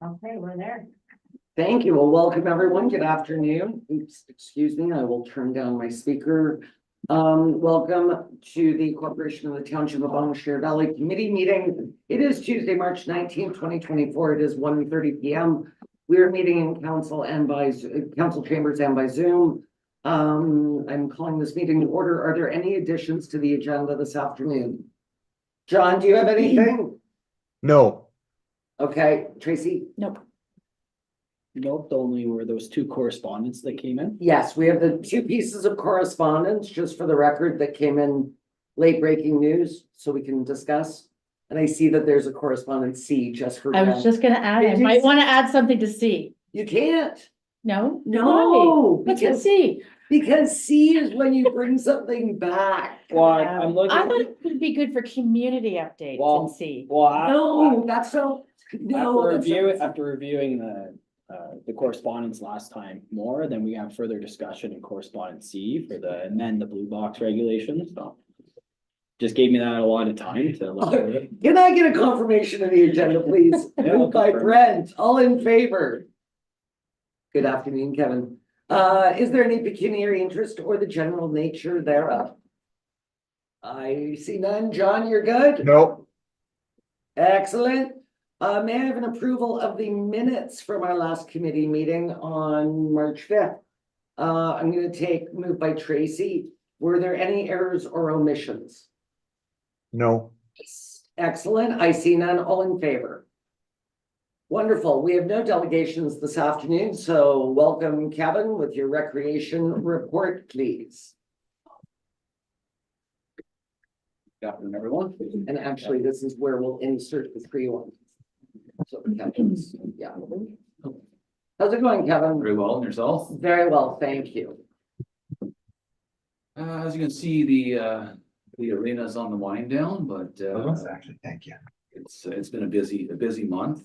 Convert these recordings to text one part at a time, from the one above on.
Okay, we're there. Thank you. Well, welcome everyone. Good afternoon. Oops, excuse me. I will turn down my speaker. Welcome to the Corporation of the Township of Bonnechere Valley Committee meeting. It is Tuesday, March 19th, 2024. It is 1:30 p.m. We are meeting in council chambers and by Zoom. I'm calling this meeting to order. Are there any additions to the agenda this afternoon? John, do you have anything? No. Okay, Tracy? Nope, only were those two correspondents that came in. Yes, we have the two pieces of correspondence, just for the record, that came in late breaking news, so we can discuss. And I see that there's a correspondence C just for. I was just gonna add, I Did might you- want to add something to C. You can't. No? Why? No, What's with because, C? because C is when you bring something back. Well, I'm looking. I thought it would be good for community updates Well, in C. No, that's so, no. After reviewing the correspondence last time more, then we have further discussion in correspondence C for the amend the blue box regulations, so. Just gave me that a lot of time to look at it. Can I get a confirmation of the agenda, please? Yeah, Moved by confirm. Brent, all in favor? Good afternoon, Kevin. Is there any pecuniary interest or the general nature thereof? I see none. John, you're good? Nope. Excellent. May I have an approval of the minutes from our last committee meeting on March 5th? I'm gonna moved by Tracy. Were there any errors or omissions? No. Excellent. I see none. All in favor? Wonderful. We have no delegations this afternoon, so welcome, Kevin, with your recreation report, please. Good afternoon, everyone. And actually, this is where we'll insert the three ones. So, Kevin's, yeah. How's it going, Kevin? Very well, and yourself? Very well, thank you. As you can see, the arena's on the wind down, but Actually, thank you. it's been a busy month.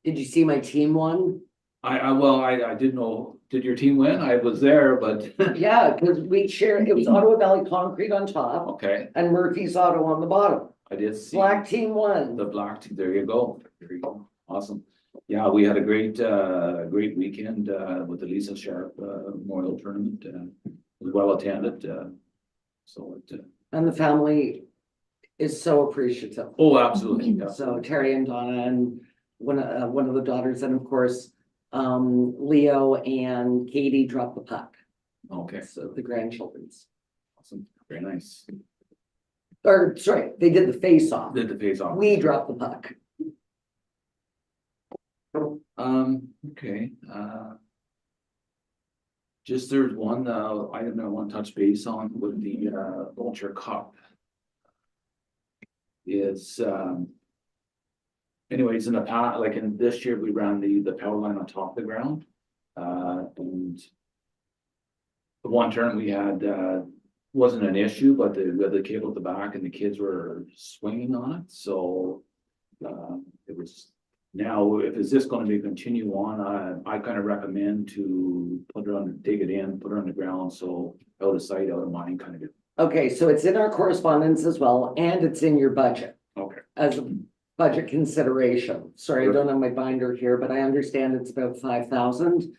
Did you see my team won? I didn't know, did your team win? I was there, but Yeah, because we shared, it was Ottawa Valley Concrete on top okay, and Murphy's Auto on the bottom. I did see Black team won. the black team. There you go. There you go. Awesome. Yeah, we had a great weekend with the Lisa Sharp Memorial Tournament. It was well attended. And the family is so appreciative. Oh, absolutely. So Terry and Donna and one of the daughters, and of course, Leo and Katie dropped the puck. Okay, So the grandchildren's, awesome. Very nice. or sorry, they did the face off. Did the face off. We dropped the puck. Okay, just there's one, item that I want to touch base on with the, Vulture Cup. Is, anyways, in the past, like in this year, we ran the power line on top of the ground. And the one turn we had, wasn't an issue, but we had the cable at the back and the kids were swinging on it, so, it was. Now, if is this gonna be continue on, I kind of recommend to put it on, dig it in, put it on the ground, so out of sight, out of mind, kind of. Okay, so it's in our correspondence as well, and it's in your budget Okay, as a budget consideration. Sorry, I don't have my binder here, but I understand it's about 5,000.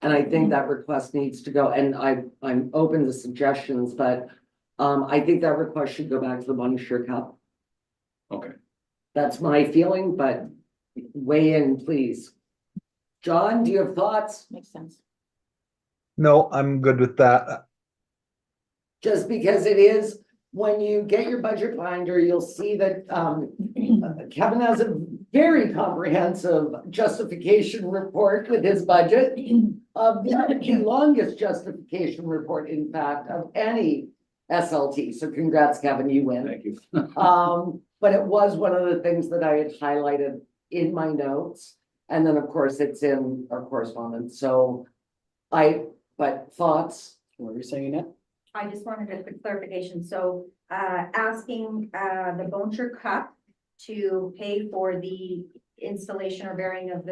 And I think that request needs to go, and I'm open to suggestions, but I think that request should go back to the Bonnechere Cup. okay. That's my feeling, but weigh in, please. John, do you have thoughts? Makes sense. No, I'm good with that. Just because it is, when you get your budget binder, you'll see that Kevin has a very comprehensive justification report with his budget. The longest justification report, in fact, of any SLT. So congrats, Kevin, you win. Thank you. But it was one of the things that I had highlighted in my notes. And then, of course, it's in our correspondence. So but thoughts? What were you saying, Annette? I just wanted a quick clarification. So, asking, the Bonnechere Cup to pay for the installation or bearing of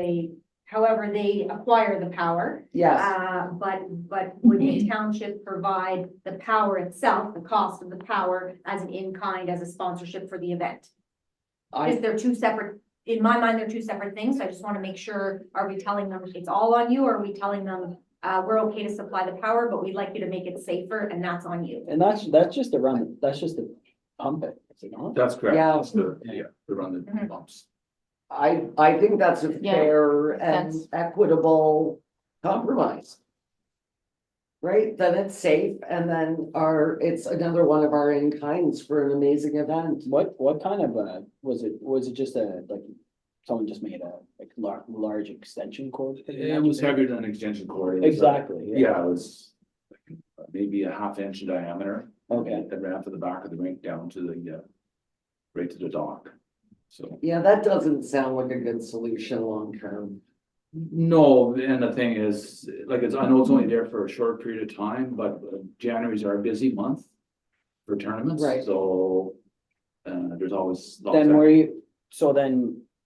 however they acquire the power. Yes. But would the township provide the power itself, the cost of the power as an in-kind, as a sponsorship for the event? Because they're two separate in my mind, they're two separate things, so I just wanna make sure, are we telling them it's all on you, or are we telling them, we're okay to supply the power, but we'd like you to make it safer, and that's on you? And that's just the run, that's just the pump it, is it not? That's correct. Yeah. That's the run the Mhm. pumps. I think that's a Yeah, fair and sense. equitable compromise. Right, then it's safe and then it's another one of our in-kinds for an amazing event. What kind of, was it just like, someone just made a, like, large extension cord? It was heavier than an extension cord. It was, Exactly, Yeah, it was like, maybe a half inch in diameter. Okay. That ran from the back of the rink down to the, right to the dock. So, Yeah, that doesn't sound like a good solution long-term. no, and the thing is, like, I know it's only there for a short period of time, but January's our busy month for tournaments, Right. so there's always. Then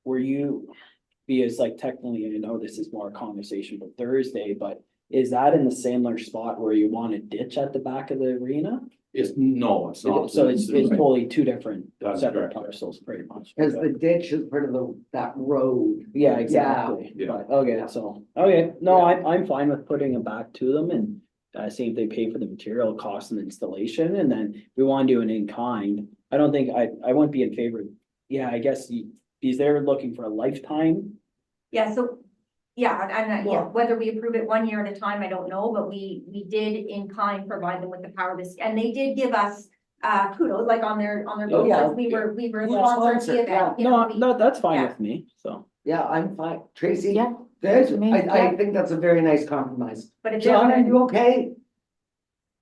were you, because like technically, I know this is more a conversation for Thursday, but is that in the similar spot where you want to ditch at the back of the arena? No, it's not. So it's totally two different That's separate correct. parcels, pretty much. Cause Okay. the ditch is part of that road. Yeah, exactly. Yeah. But, okay, so, okay, no, I'm fine with putting them back to them and seeing if they pay for the material cost and installation, and then we want to do an in-kind. I don't think, I wouldn't be in favor, yeah, I guess because they're looking for a lifetime. Yeah, so, yeah, and, yeah, Well- whether we approve it 1 year at a time, I don't know, but we did in kind provide them with the power this, and they did give us, kudos, like on their Oh, boat, yeah. we were Yeah, sponsored sponsor, the event. you know, we- No, that's fine yeah. with me, so. Yeah, I'm fine. Tracy? Yeah, Good. me, I yeah. think that's a very nice compromise. But if they're John, are gonna, you okay?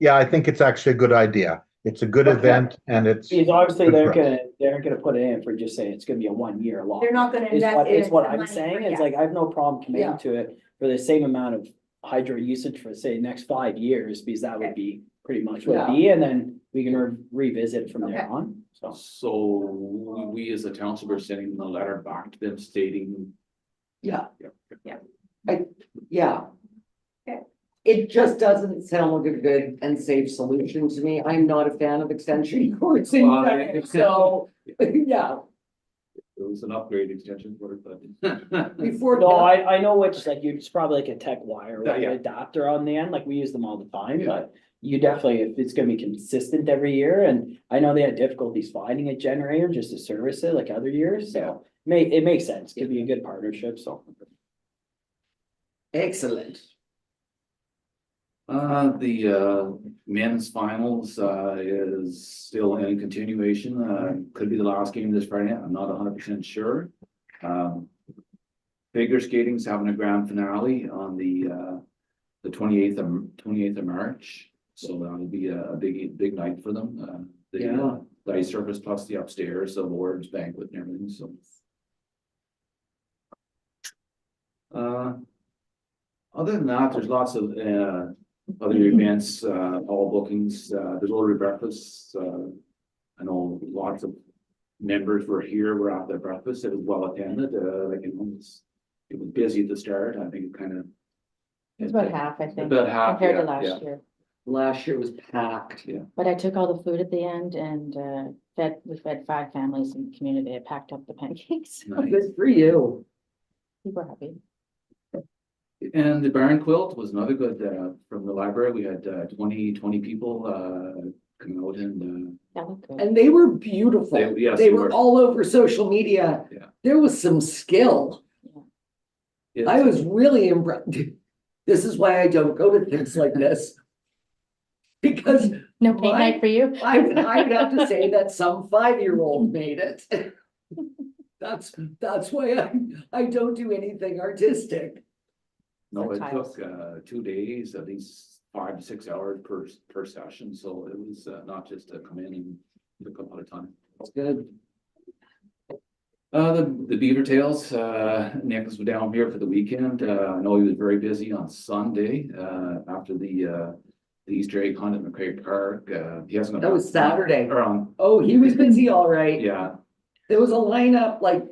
Yeah, I think it's actually a good idea. It's a good Okay. event and it's. Because obviously good they're for us. gonna put it in for just saying it's gonna be a 1 year long. they're not gonna Is invest. what, in is what the I'm money saying, for- is yeah. like, I have no problem Yeah. committing to it for the same amount of hydro usage for, say, next 5 years, because that would be pretty much what it'd be, and then we can revisit from there Okay. on, so. So we as a township are sending a letter back to them stating. Yeah. Yeah. Yeah. Okay. It just doesn't sound like a good and safe solution to me. I'm not a fan of extension cords in Well, general, so, yeah, It was an upgrade extension for it, but. before. No, I know which, like, it's probably like a tech wire, Yeah, like yeah. an adapter on the end, like we use them all the time, Yeah. but. You definitely, if it's gonna be consistent every year, and I know they had difficulties finding a generator just to service it like other years, so. It makes sense, could be a good partnership, so. Excellent. The men's finals is still in continuation, could be the last game this Friday, I'm not 100% sure. Figure skating's having a grand finale on the 28th of March. So that'll be a big night for them, Yeah. the ice surface plus the upstairs, the awards banquet and everything, so. Other than that, there's lots of other events, all bookings, there's Rotary breakfasts, I know lots of members were here, were at the breakfast, it was well attended, like, it was busy at the start, I think it kind of. it's about half, I think, About half, compared to yeah, yeah. last year. Last year was packed. But I took all the food at the end and we fed 5 families in the community. I packed up the pancakes. Nice. Good for you. People were happy. And the barn quilt was another good, from the library, we had 20 people come out and. That looked good. And they were beautiful. Yes, They they were were. all over social media. Yeah. There was some skill. I was really impressed. This is why I don't go to things like this. Because No paint my- night for you? I would have to say that some 5-year-old made it. That's why I don't do anything artistic. No, it Tiles. took 2 days, at least 5 to 6 hours per session, so it was not just to come in and took a lot of time. That's good. The Beaver Tails, Nick was down here for the weekend, I know he was very busy on Sunday, after the Easter egg hunt at McCray Park, he hasn't. That was Saturday. Or on, Oh, he was busy, all right. yeah, There was a lineup like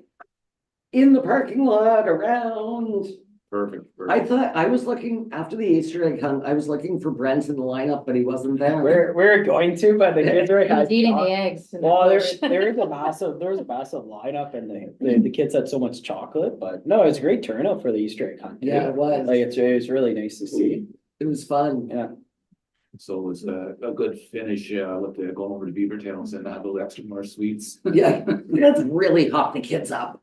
in the parking lot around. Perfect. I thought, I was looking, after the Easter egg hunt, I was looking for Brent in the lineup, but he wasn't there. We're going to, but the kids are. He was eating the eggs. in the Well, bush. there was a massive lineup and the kids had so much chocolate, but no, it was a great turnout for the Easter egg hunt. Yeah, it was. Like, it was really nice to see. It was fun. Yeah. So it was a good finish, with the going over to Beaver Tails and have those extra more sweets. Yeah, that's really hot the kids up.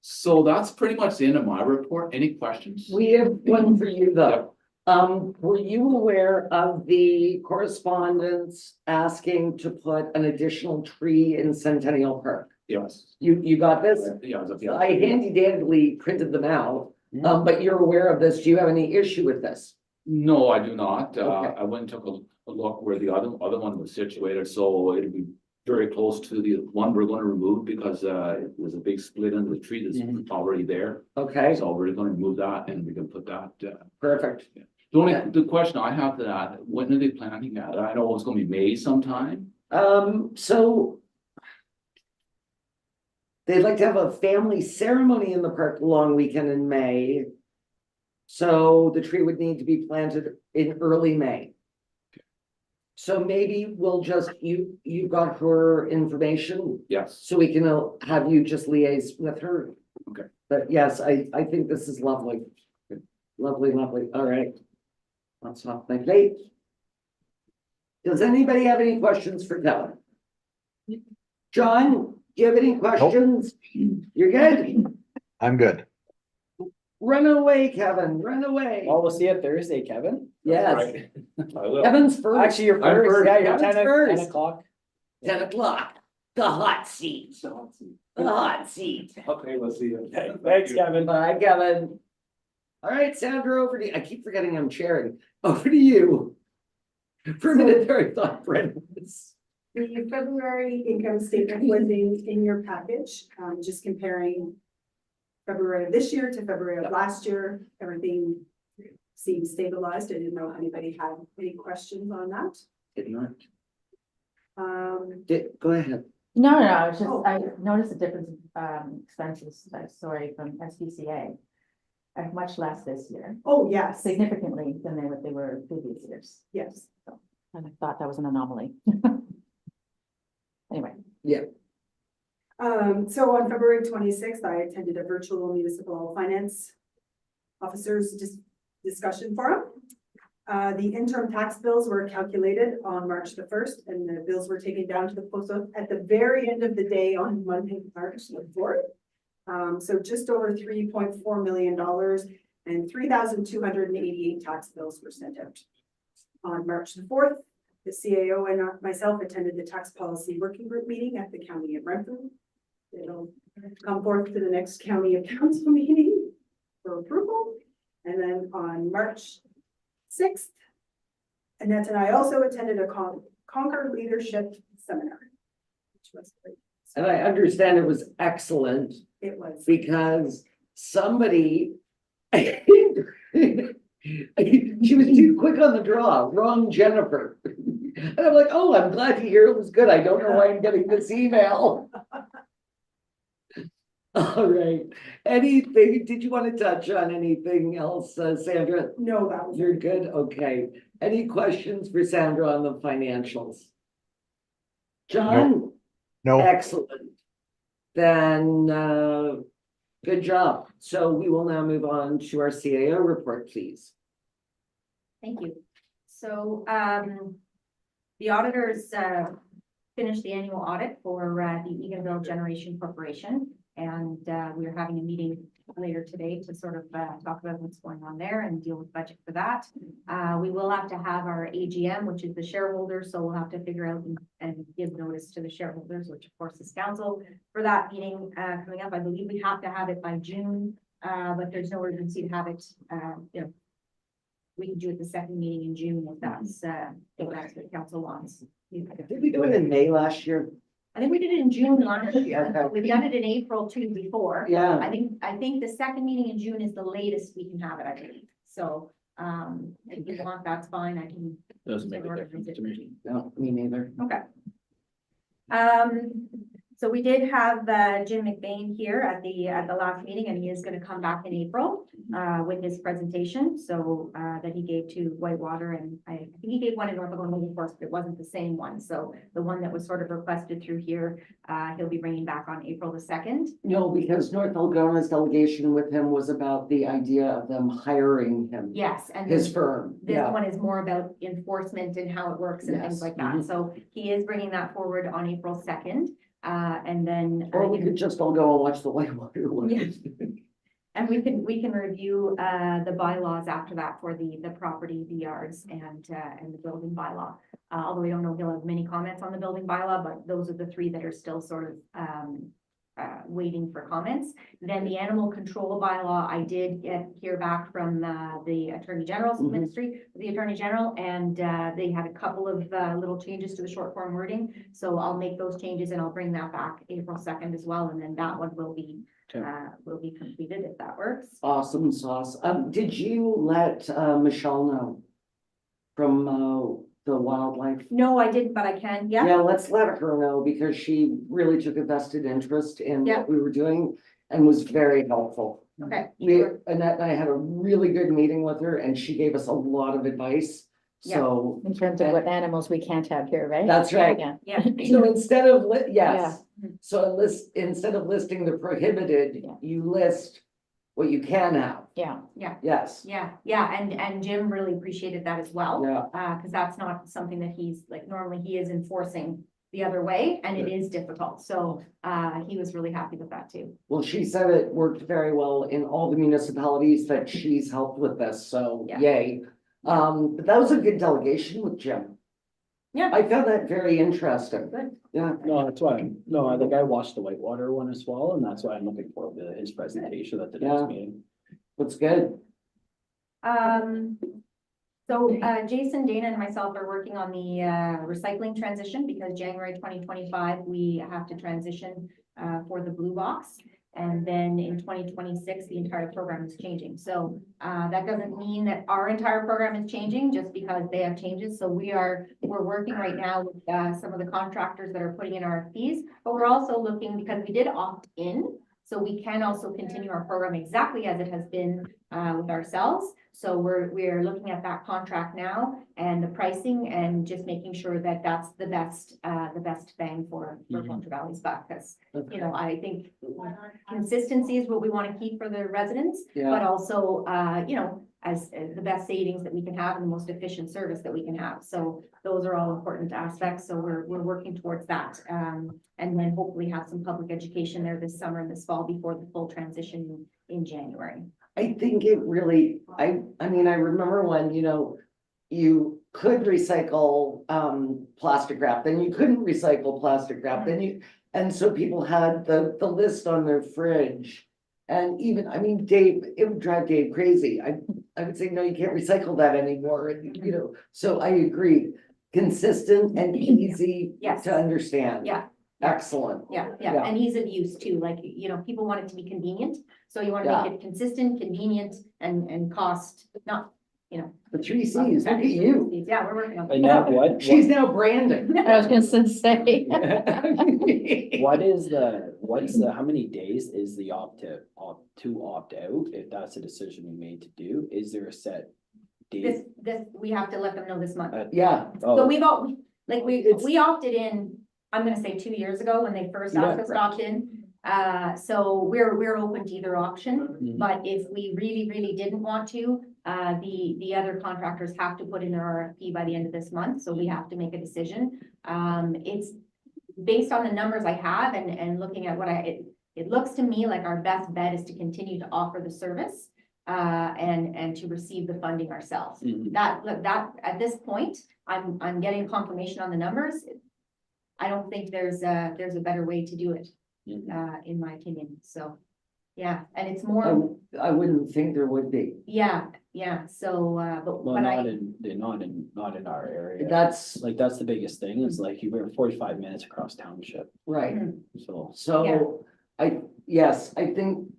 So that's pretty much the end of my report. Any questions? We have one for you though. Were you aware of the correspondence asking to put an additional tree in Centennial Park? Yes. You got this? Yeah. I handy dandy printed them out, but you're aware of this. Do you have any issue with this? No, I do not. Okay. I went and took a look where the other one was situated, so it'd be very close to the one we're gonna remove because it was a big split in the tree that's already there. Okay, So we're gonna remove that and we can put that. perfect. The question I have to that, when are they planning that? I know it's gonna be May sometime. So they'd like to have a family ceremony in the park the long weekend in May. So the tree would need to be planted in early May. So maybe we'll just, you got her information, Yes. so we can have you just liaise with her. Okay. But yes, I think this is lovely. Lovely, lovely. All right. That's off my plate. Does anybody have any questions for Kevin? John, do you have any questions? You're good? I'm good. Run away, Kevin, run away. Well, we'll see you Thursday, Kevin. Yes, Right. I will. Kevin's first, Actually, you're I'm first, first. yeah, you're Kevin's 10 first. o'clock. 10 o'clock, the hot seat, the hot seat. Okay, let's see you. Thanks, Kevin. Bye, Kevin. All right, Sandra, over to you. I keep forgetting I'm chairing. Over to you. For a minute there, I thought Brent was. The February income statement was in your package, just comparing February of this year to February of last year, everything seems stabilized. I didn't know if anybody had any questions on that. Did not. Um, Go ahead. No, it's just, Oh. I noticed a difference in expenses, sorry, from SPCA. Much less this year, oh, yes, significantly than what they were previous years. yes. And I thought that was an anomaly. Anyway, So on February 26th, I attended a virtual municipal finance officers discussion forum. The interim tax bills were calculated on March the 1st, and the bills were taken down to the post office at the very end of the day on Monday, March the 4th. So just over $3.4 million and 3,288 tax bills were sent out. On March the 4th, the CAO and myself attended the tax policy working group meeting at the county of Renfrew. It'll come forth to the next county of council meeting for approval. And then on March 6th, Annette and I also attended a Conquer Leadership Seminar, which was great. And I understand it was excellent It was. because somebody. She was too quick on the draw, wrong Jennifer. And I'm like, oh, I'm glad to hear it was good. I don't know why I'm getting this email. All right, anything, did you want to touch on anything else, Sandra? No, that was. You're good, okay. Any questions for Sandra on the financials? John? No, Excellent. Then, good job. So we will now move on to our CAO report, please. Thank you. So, the auditors, finished the annual audit for, the Eganville Generation Corporation. And, we are having a meeting later today to sort of, talk about what's going on there and deal with budget for that. We will have to have our AGM, which is the shareholders, so we'll have to figure out and give notice to the shareholders, which of course is council, for that meeting, coming up. I believe we have to have it by June, but there's no urgency to have it, you know, we can do it the second meeting in June if that's what council wants. Did we do it in May last year? I think we did it in June last year. Okay. We've done it in April too before. Yeah, I think the second meeting in June is the latest we can have it, I believe. So, if you want, that's fine. I can. Doesn't make a difference to me. no, me neither. Okay. So we did have Jim McBain here at the last meeting, and he is gonna come back in April with his presentation, so that he gave to Whitewater, and I think he gave one in North Algonquin, of course, but it wasn't the same one. So the one that was sort of requested through here, he'll be bringing back on April the 2nd. No, because North Algona's delegation with him was about the idea of them hiring him, Yes, and his firm, this yeah. one is more about enforcement and how it works and things Yes, like that. mhm. So he is bringing that forward on April 2nd. And then. Or we could just all go and watch the Whitewater one. Yeah. And we can review the bylaws after that for the property, the yards and the building bylaw. Although we don't know if he'll have many comments on the building bylaw, but those are the three that are still sort of waiting for comments. Then the animal control bylaw, I did hear back from the Attorney General's Mhm. ministry, the Attorney General, and they had a couple of little changes to the short form wording. So I'll make those changes and I'll bring that back April 2nd as well, and then that one will be completed if that works. Awesome sauce. Did you let Michelle know from the wildlife? No, I didn't, but I can, yeah. Yeah, let's let her know because she really took a vested interest in Yeah. what we were doing and was very helpful. Okay. We, sure. Annette and I had a really good meeting with her and she gave us a lot of advice. Yeah. So In terms of what animals we can't have here, right? that's right. Yeah. Yeah. So instead of, yes, Yeah. so instead of listing the prohibited, Yeah. you list what you can have. Yeah, Yes, Yeah, and Jim really appreciated that as well. yeah, Because that's not something that he's, like, normally he is enforcing the other way, and it is difficult. So he was really happy with that too. well, she said it worked very well in all the municipalities that she's helped with this, so Yeah. yay. But that was a good delegation with Jim. Yeah. I found that very interesting. Good. Yeah, No, that's why, no, I think I watched the Whitewater one as well, and that's why I'm looking forward to his presentation at the Yeah. next meeting. that's good. So Jason, Dana and myself are working on the recycling transition because January 2025, we have to transition for the blue box. And then in 2026, the entire program is changing. So that doesn't mean that our entire program is changing just because they have changes. So we're working right now with some of the contractors that are putting in RFPs, but we're also looking because we did opt in. So we can also continue our program exactly as it has been with ourselves. So we're looking at that contract now and the pricing and just making sure that that's the best bang for Pontchartrain Valley's buck. Because, you know, I think consistency is what we want to keep for the residents, but Yeah, also, you know, as the best savings that we can have and the most efficient service that we can have. So those are all important aspects. So we're working towards that. And then hopefully have some public education there this summer and this fall before the full transition in January. I think it really, I mean, I remember when, you know, you could recycle plastic wrap, then you couldn't recycle plastic wrap, then and so people had the list on their fridge. And even, I mean, Dave, it would drive Dave crazy. I would say, no, you can't recycle that anymore, and, you know, so I agree. Consistent and easy Yes. to understand. Yeah. Excellent. Yeah, Yeah. and ease of use too, like, you know, people want it to be convenient, so you want to Yeah. make it consistent, convenient, and cost, not, you know. The three Cs, look at you. Yeah, we're working on And that. now what? She's now branding. I was gonna say. What's the, how many days is the opt out, if that's a decision we made to do? Is there a set date? We have to let them know this month. Yeah, So Oh, we've all, like, It's- we opted in, I'm gonna say 2 years ago when they first Yeah, asked us to opt in. So we're open to either option, Mhm. but if we really didn't want to, the other contractors have to put in their RFP by the end of this month, so we have to make a decision. It's based on the numbers I have and looking at what it looks to me like our best bet is to continue to offer the service, and to receive the funding ourselves. Mhm. That, at this point, I'm getting confirmation on the numbers. I don't think there's a better way to do it, Mhm. in my opinion, so, yeah, and it's more, I wouldn't think there would be. yeah, so, Well, but not I, in our area. That's Like, that's the biggest thing, is like, you were 45 minutes across township, right. so. So yes, I think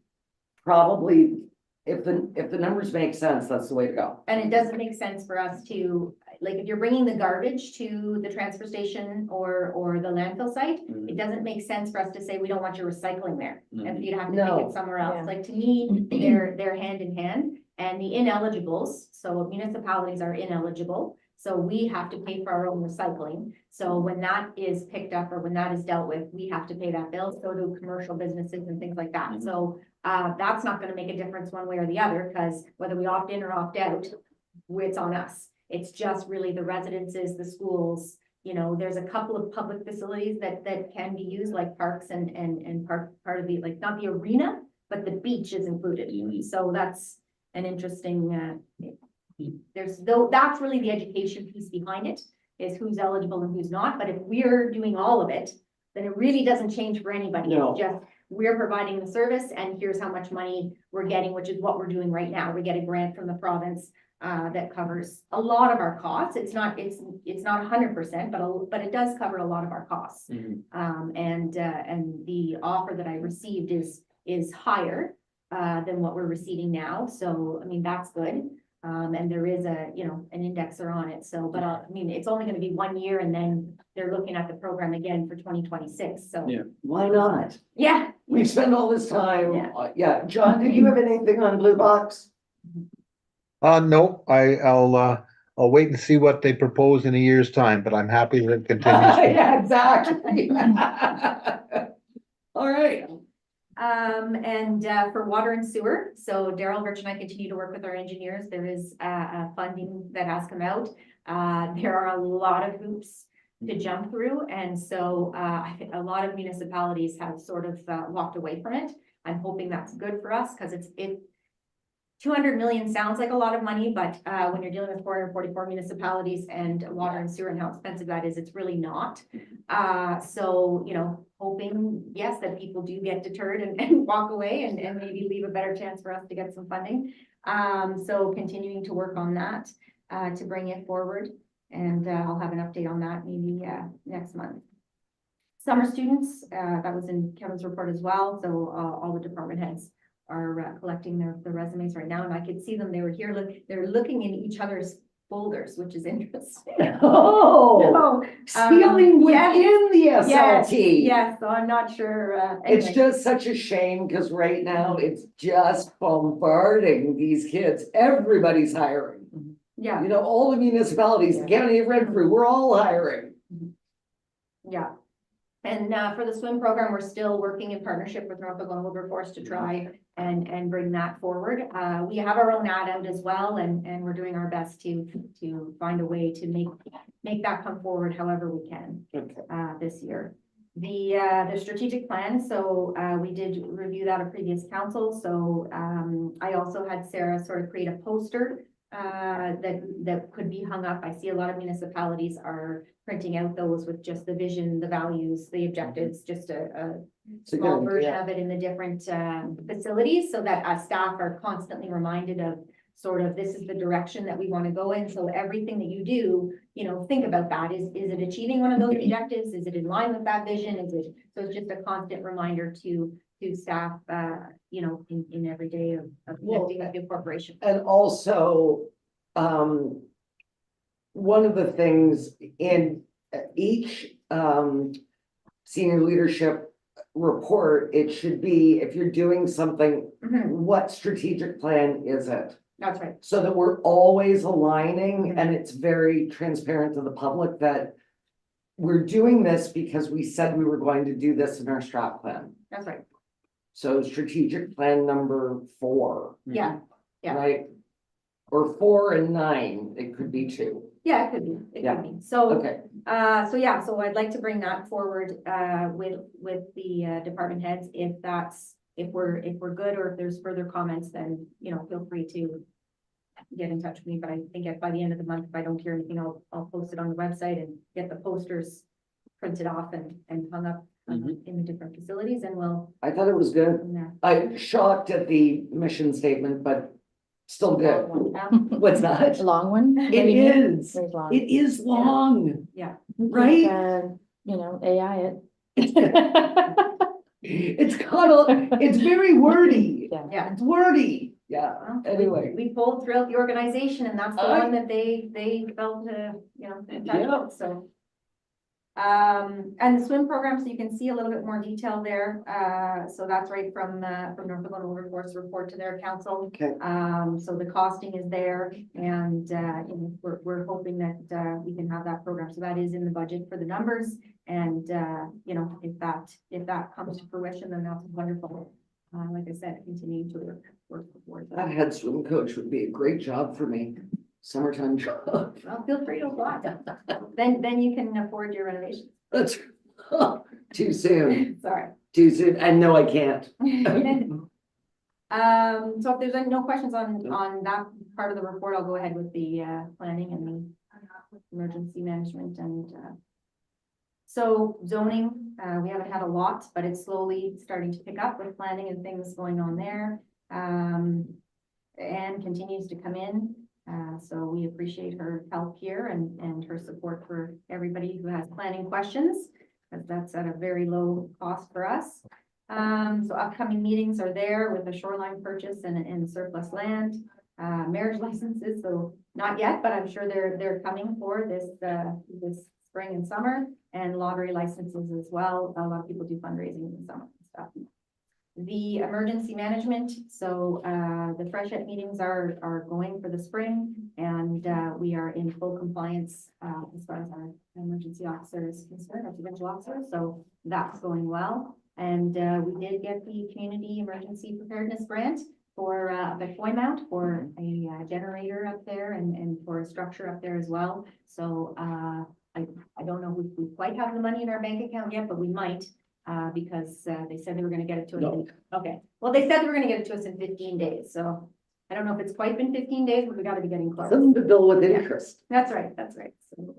probably if the numbers make sense, that's the way to go. and it doesn't make sense for us to, like if you're bringing the garbage to the transfer station or the landfill site, it doesn't make sense for us to say, we don't want your recycling there. And for you to have to take No. it somewhere Yeah. else. Like, to me, they're hand in hand. And the ineligibles, so municipalities are ineligible, so we have to pay for our own recycling. So when that is picked up or when that is dealt with, we have to pay that bill, so do commercial businesses and things like that. Mhm. So that's not gonna make a difference one way or the other, because whether we opt in or opt out, it's on us. It's just really the residences, the schools, you know, there's a couple of public facilities that can be used, like parks and part of the, like, not the arena, but the beach is included. Mhm. So that's an interesting, that's really the education piece behind it, is who's eligible and who's not. But if we're doing all of it, then it really doesn't change for anybody. No. It's just, we're providing the service and here's how much money we're getting, which is what we're doing right now. We get a grant from the province that covers a lot of our costs. It's not 100%, but it does cover a lot of our costs. Mhm. And the offer that I received is higher than what we're receiving now. So, I mean, that's good. And there is an indexer on it. So, but I mean, it's only gonna be 1 year and then they're looking at the program again for 2026. So, Yeah. Why not? yeah. We've spent all this time. Yeah. Yeah, John, did you have anything on Blue Box? No, I'll wait and see what they propose in a year's time, but I'm happy that it continues. Yeah, exactly. All right. And for water and sewer, so Daryl, Rich and I continue to work with our engineers. There is funding that has come out. There are a lot of hoops to jump through. And so I think a lot of municipalities have sort of walked away from it. I'm hoping that's good for us because it's 200 million sounds like a lot of money, but when you're dealing with 444 municipalities and water and sewer and how expensive that is, it's really not. So, you know, hoping, yes, that people do get deterred and walk away and maybe leave a better chance for us to get some funding. So continuing to work on that to bring it forward. And I'll have an update on that maybe next month. Summer students, that was in Kevin's report as well. So all the department heads are collecting their resumes right now, and I could see them. They were here. They're looking in each other's folders, which is interesting. Oh, So, stealing yes, within the yes, SLT. yes. So I'm not sure. It's Anyway. just such a shame because right now it's just bombarding these kids. Everybody's hiring. Yeah, You know, all the municipalities, the county of Renfrew, we're all hiring. yeah. And for the swim program, we're still working in partnership with Norfolk and Wilberforce to try and bring that forward. We have our own ad out as well, and we're doing our best to find a way to make that come forward however we can this year. The strategic plan, so we did review that at previous council. So I also had Sarah sort of create a poster that could be hung up. I see a lot of municipalities are printing out those with just the vision, the values, the objectives, just a It's a small good version idea. of it in the different facilities so that staff are constantly reminded of sort of this is the direction that we want to go in. So everything that you do, you know, think about that. Is it achieving one of those objectives? Is it in line with that vision? So it's just a constant reminder to staff, you know, in every day of connecting with the corporation. And also, one of the things in each senior leadership report, it should be, if you're doing something, Mhm, what strategic plan is it? that's right. So that we're always aligning and it's very transparent to the public that we're doing this because we said we were going to do this in our strat plan. That's right. So strategic plan number 4, Yeah, Yeah. right? Or 4 and 9, it could be 2. yeah, it could be. It Yeah. could be. So. Okay, So I'd like to bring that forward, with the department heads, if we're good, or if there's further comments, then, you know, feel free to get in touch with me, but I think by the end of the month, if I don't hear anything, I'll post it on the website and get the posters printed off and hung up in the different facilities, and we'll, I thought it was good. from there. I'm shocked at the mission statement, but still good. What's that? A long one? It is. Very long. It is long, Yeah, right? You know, AI it. It's got a, it's very wordy. Yeah. yeah, It's wordy. Yeah, Well, anyway. We polled throughout the organization and that's the Aye. one that they felt, you know, Yeah. attached, so. And the swim program, so you can see a little bit more detail there. So that's right from North Dakota Riverforce report to their council. Okay. So the costing is there and, you know, we're hoping that, we can have that program. So that is in the budget for the numbers. And, you know, if that comes to fruition, then that's wonderful. Like I said, continue to work towards That that. head swim coach would be a great job for me. Summertime job. Well, feel free to apply. Then you can afford your renovation. That's too soon, Sorry. too soon. And no, I can't. So if there's no questions on that part of the report, I'll go ahead with the planning and the emergency management and so zoning, we haven't had a lot, but it's slowly starting to pick up with planning and things going on there. And continues to come in. So we appreciate her help here and her support for everybody who has planning questions, because that's at a very low cost for us. So upcoming meetings are there with a shoreline purchase and surplus land, marriage licenses, so not yet, but I'm sure they're coming for this spring and summer, and lottery licenses as well. A lot of people do fundraising in the summer and stuff. The emergency management, so the freshet meetings are going for the spring, and we are in full compliance as far as our emergency officer is concerned, our provincial officer, so that's going well. And we did get the community emergency preparedness grant for the Foy Mount for a generator up there and for a structure up there as well. So I don't know if we quite have the money in our bank account yet, but we might. Because they said they were gonna get it to us. No. Okay, well, they said they were gonna get it to us in 15 days, so I don't know if it's quite been 15 days, but we gotta be getting close. Something to bill with interest. That's right, that's right. So,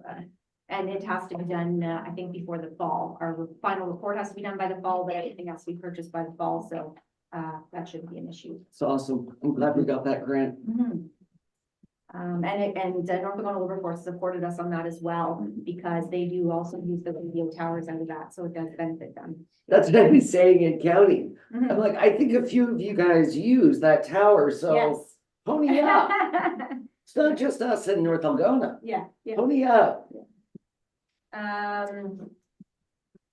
and it has to be done, I think, before the fall. Our final report has to be done by the fall, but everything has to be purchased by the fall, so that shouldn't be an issue. It's awesome. I'm glad we got that grant. Mhm. And North Dakota Riverforce supported us on that as well, because they do also use the radio towers out of that, so it does benefit them. That's what I was saying in county. Mhm. I'm like, I think a few of you guys use that tower, so Yes. pony up. It's not just us in North Algona. Yeah, yeah. Pony up.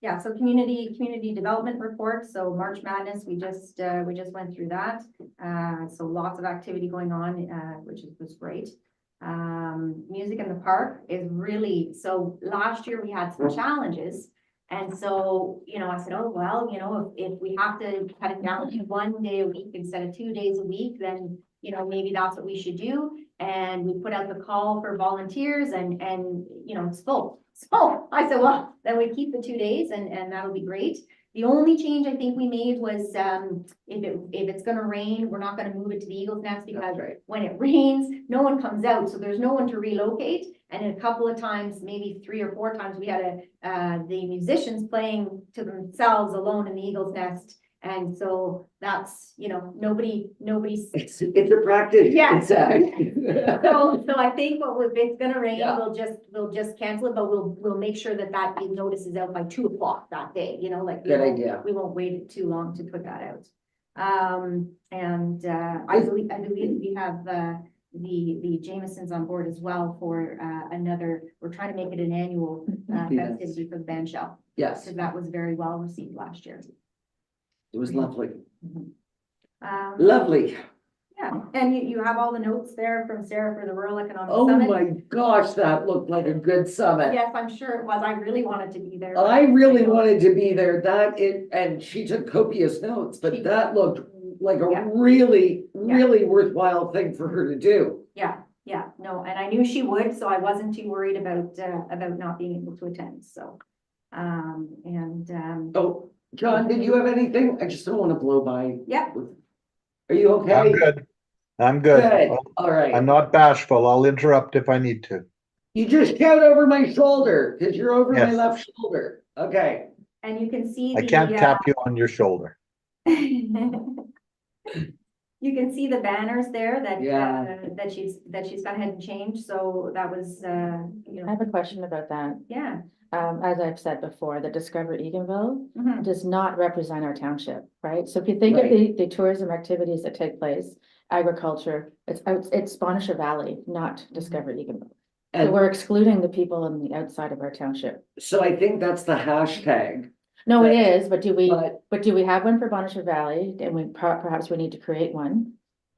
Yeah, so community development report, so March Madness, we just went through that. So lots of activity going on, which was great. Music in the park is really, so last year we had some challenges. And so, you know, I said, oh, well, you know, if we have to cut it down to 1 day a week instead of 2 days a week, then, you know, maybe that's what we should do. And we put out the call for volunteers and, you know, it's full. So I said, well, then we keep the 2 days and that'll be great. The only change I think we made was, if it's gonna rain, we're not gonna move it to the Eagles Nest, because That's right. when it rains, no one comes out, so there's no one to relocate. And a couple of times, maybe 3 or 4 times, we had the musicians playing to themselves alone in the Eagles Nest. And so that's, you know, nobody's. It's a practice. Yeah. It's a- So I think if it's gonna rain, Yeah. we'll just cancel it, but we'll make sure that notice is out by 2 o'clock that day, you know, like. Good idea. We won't wait too long to put that out. I believe we have, the Jamesons on board as well for, we're trying to make it an annual, Yes. festivity for the band shell. Yes, Because that was very well received last year. it was lovely. Um, Lovely. Yeah, and you have all the notes there from Sarah for the Rural Economic Oh Summit. my gosh, that looked like a good summit. Yes, I'm sure it was. I really wanted to be there. I really wanted to be there. And she took copious notes, She- but that looked like Yeah. a really, Yeah. really worthwhile thing for her to do. Yeah, no, and I knew she would, so I wasn't too worried about not being able to attend, so. Oh, John, did you have anything? I just don't want to blow by. Yeah. Are you okay? I'm good. I'm good. Good, all right. I'm not bashful. I'll interrupt if I need to. You just shout over my shoulder, because you're over my Yes. left shoulder. Okay. And you can see. I can't tap you on your shoulder. You can see the banners there that, Yeah. that she's gone ahead and changed, so that was, you I know, have a question about that. yeah. As I've said before, the Discover Eganville Mhm. does not represent our township, right? So if you think of the tourism activities that take place, agriculture, it's Bonisher Valley, not Discover Eganville. So And we're excluding the people on the outside of our township. so I think that's the hashtag, No, it is, but but do we have one for Bonisher Valley? And perhaps we need to create one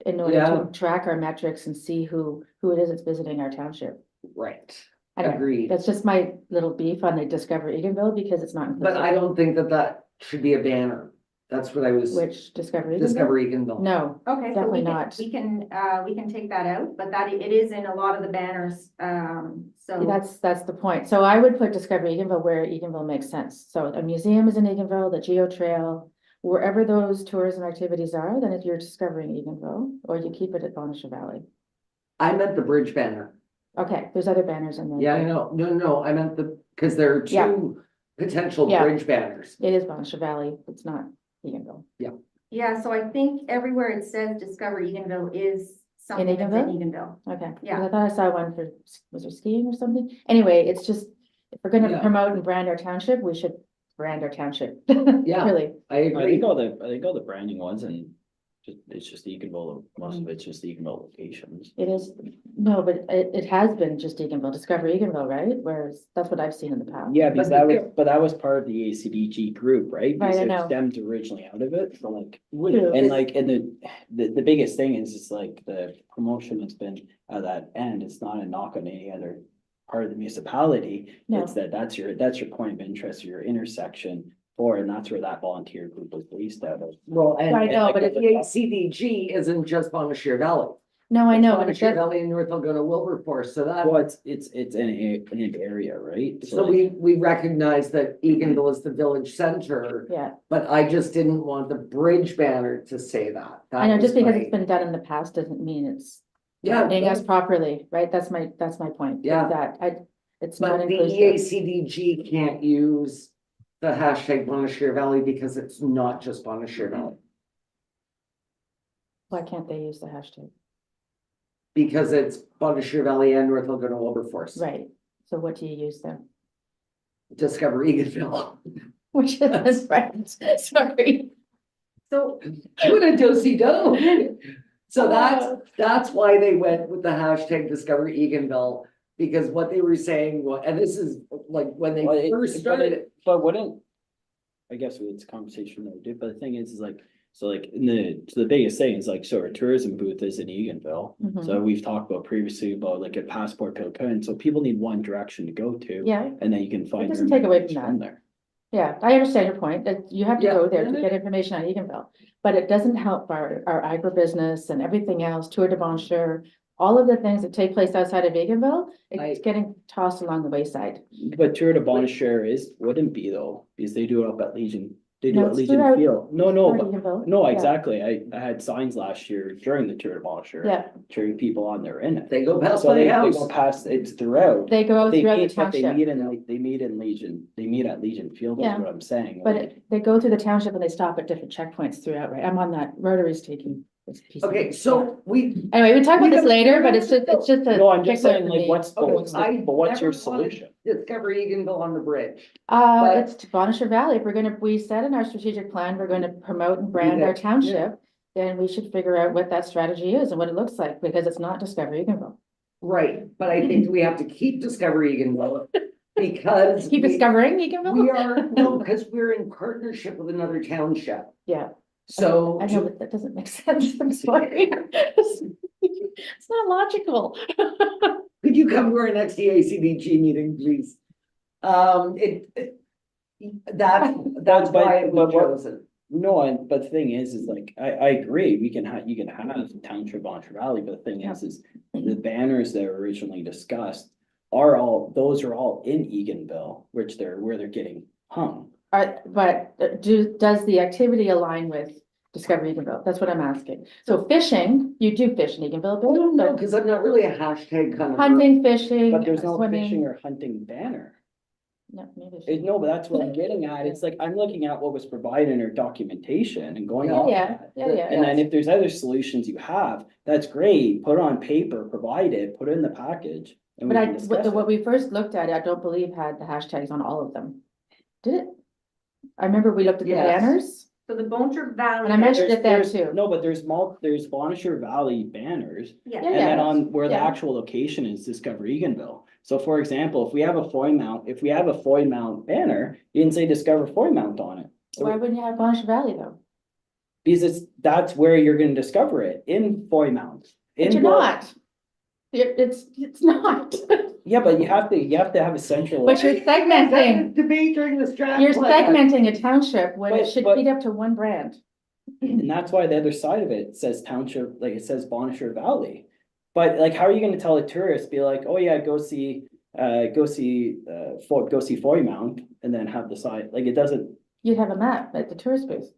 in order Yeah. to track our metrics and see who it is that's visiting our township. right, Anyway, agreed. that's just my little beef on the Discover Eganville because it's not But I inclusive. don't think that that should be a banner. That's what I was, Which Discover Eganville? Discover Eganville. No, Okay, so Definitely we can, not. we can take that out, but that, it is in a lot of the banners, so. that's the point. So I would put Discover Eganville where Eganville makes sense. So a museum is in Eganville, the Geo Trail, wherever those tourism activities are, then if you're discovering Eganville, or you keep it at Bonisher Valley. I meant the bridge banner. Okay, there's other banners in there. Yeah, I know. No, I meant because there are Yeah. two potential Yeah. bridge banners. It is Bonisher Valley, it's not Eganville. Yeah, so I think everywhere it says Discover Eganville is something that's in Eganville. Okay. Yeah. 'Cause I thought I saw one for, was there skiing or something? Anyway, it's just, if we're gonna Yeah. promote and brand our township, we should brand our township. Yeah. Really, I I agree. think all the branding ones and it's just Eganville, most of it's just Eganville locations. it is, no, but it has been just Eganville, Discover Eganville, right? Whereas, that's what I've seen in the past. Yeah, because But that was part of the ACDG group, right? Right, I Because it know. stemmed originally out of it, so like, True. and like, and the biggest thing is, it's like the promotion has been at that end, it's not a knock on any other part of the municipality. No. It's that's your point of interest, your intersection for, and that's where that volunteer group was based out of. Well, and I know, but the ACDG isn't just Bonisher Valley. No, I know, but it Bonisher does, Valley and North Algona Wilberforce, so that, Well, it's an area, right? so we recognize that Eganville is the village center, yeah, but I just didn't want the bridge banner to say that. I know, That just was because my- it's been done in the past doesn't mean it's Yeah, being us properly, right? That's my point. is Yeah. That it's not but the inclusive. EACDG can't use the hashtag Bonisher Valley because it's not just Bonisher Valley. Why can't they use the hashtag? Because it's Bonisher Valley and North Algona Wilberforce. Right, so what do you use then? Discover Eganville. Which is right, sorry. So, What a do-si-do. So that's why they went with the hashtag Discover Eganville, because what they were saying, and this is like when they Well, it- first but started. it- But wouldn't, I guess it's a conversation that we did, but the thing is like, so like the biggest thing is like, so our tourism booth is in Eganville. Mhm. So we've talked about previously about like a passport token, so people need one direction to go to. Yeah, And then you can find. doesn't your take away from information that. there. yeah, I understand your point, that you have to Yeah. go there to get information on Eganville. But it doesn't help our agribusiness and everything else, Tour de Bonjour, all of the things that take place outside of Eganville, it's getting tossed along the wayside. But Tour de Bonjour wouldn't be though, because they do it up at Legion, they do No, it at it's Legion throughout- Field. No, Or but, Eganville, no, yeah. exactly, I had signs last year during the Tour de Bonjour. Yeah, Cheering people on there in it. They go past So my they go house. past, it's throughout. they go They throughout the meet, but they township, meet in, like, they meet in Legion, they meet at Legion Field is Yeah, what I'm saying. but like- they go through the township and they stop at different checkpoints throughout, right? I'm on that, Rotary's taking this piece. of Okay, it. so we, Anyway, we can talk about We this don't- later, but it's just a. No, I'm just kicker saying for like, me. what's, but Okay, what's, I but what's your never wanted- solution? Discover Eganville on the bridge. but- It's to Bonisher Valley. If we said in our strategic plan, we're gonna promote and brand our did, township, then we should figure out what that strategy is and what it looks like, because it's not Discover Eganville. Right, but I think we have to keep Discover Eganville because. Keep we- discovering We Eganville? are, no, because we're in partnership with another township. Yeah, So I know, but that doesn't make sense. I'm sorry. It's not logical. could you come to our next EACDG meeting, please? That's why it was but what- chosen. No, but the thing is like, I agree, you can have Township Bonner Valley, but the thing is the banners that were originally discussed those are all in Eganville, where they're getting hung. Does the activity align with Discover Eganville? That's what I'm asking. So fishing, you do fish in Eganville, I don't know, but because I'm not really a hashtag kind of. hunting, fishing, But there's no fishing swimming. or hunting banner. No, maybe. No, but that's what I'm getting at. It's like, I'm looking at what was provided in our documentation and going Yeah, off yeah, that. yeah, yeah. And then if there's other solutions you have, that's great, put it on paper, provide it, put it in the package. And we But can discuss what it. we first looked at, I don't believe had the hashtags on all of them. Did it? I remember we looked at the Yes. banners. So the Boncher Valley. And I mentioned it there There's- too. No, but there's there's Bonnechere Valley banners. Yeah, And then yeah, on where the yeah. actual location is Discover Eganville. So for example, if we have a Foy Mount banner, you can say Discover Foy Mount on it. Why wouldn't you have Bonnechere Valley though? Because that's where you're gonna discover it, in Foy Mount. But In you're Blo- not. It's not. Yeah, but you have to have a central. But you're segmenting, Debate during the strat. you're plan. segmenting a township when it But- should but- feed up to one brand. And that's why the other side of it says township, like it says Bonnechere Valley. But like, how are you gonna tell a tourist, be like, oh yeah, go see Foy Mount, and then have the side, like, it doesn't, You'd have a map at the tourist booth.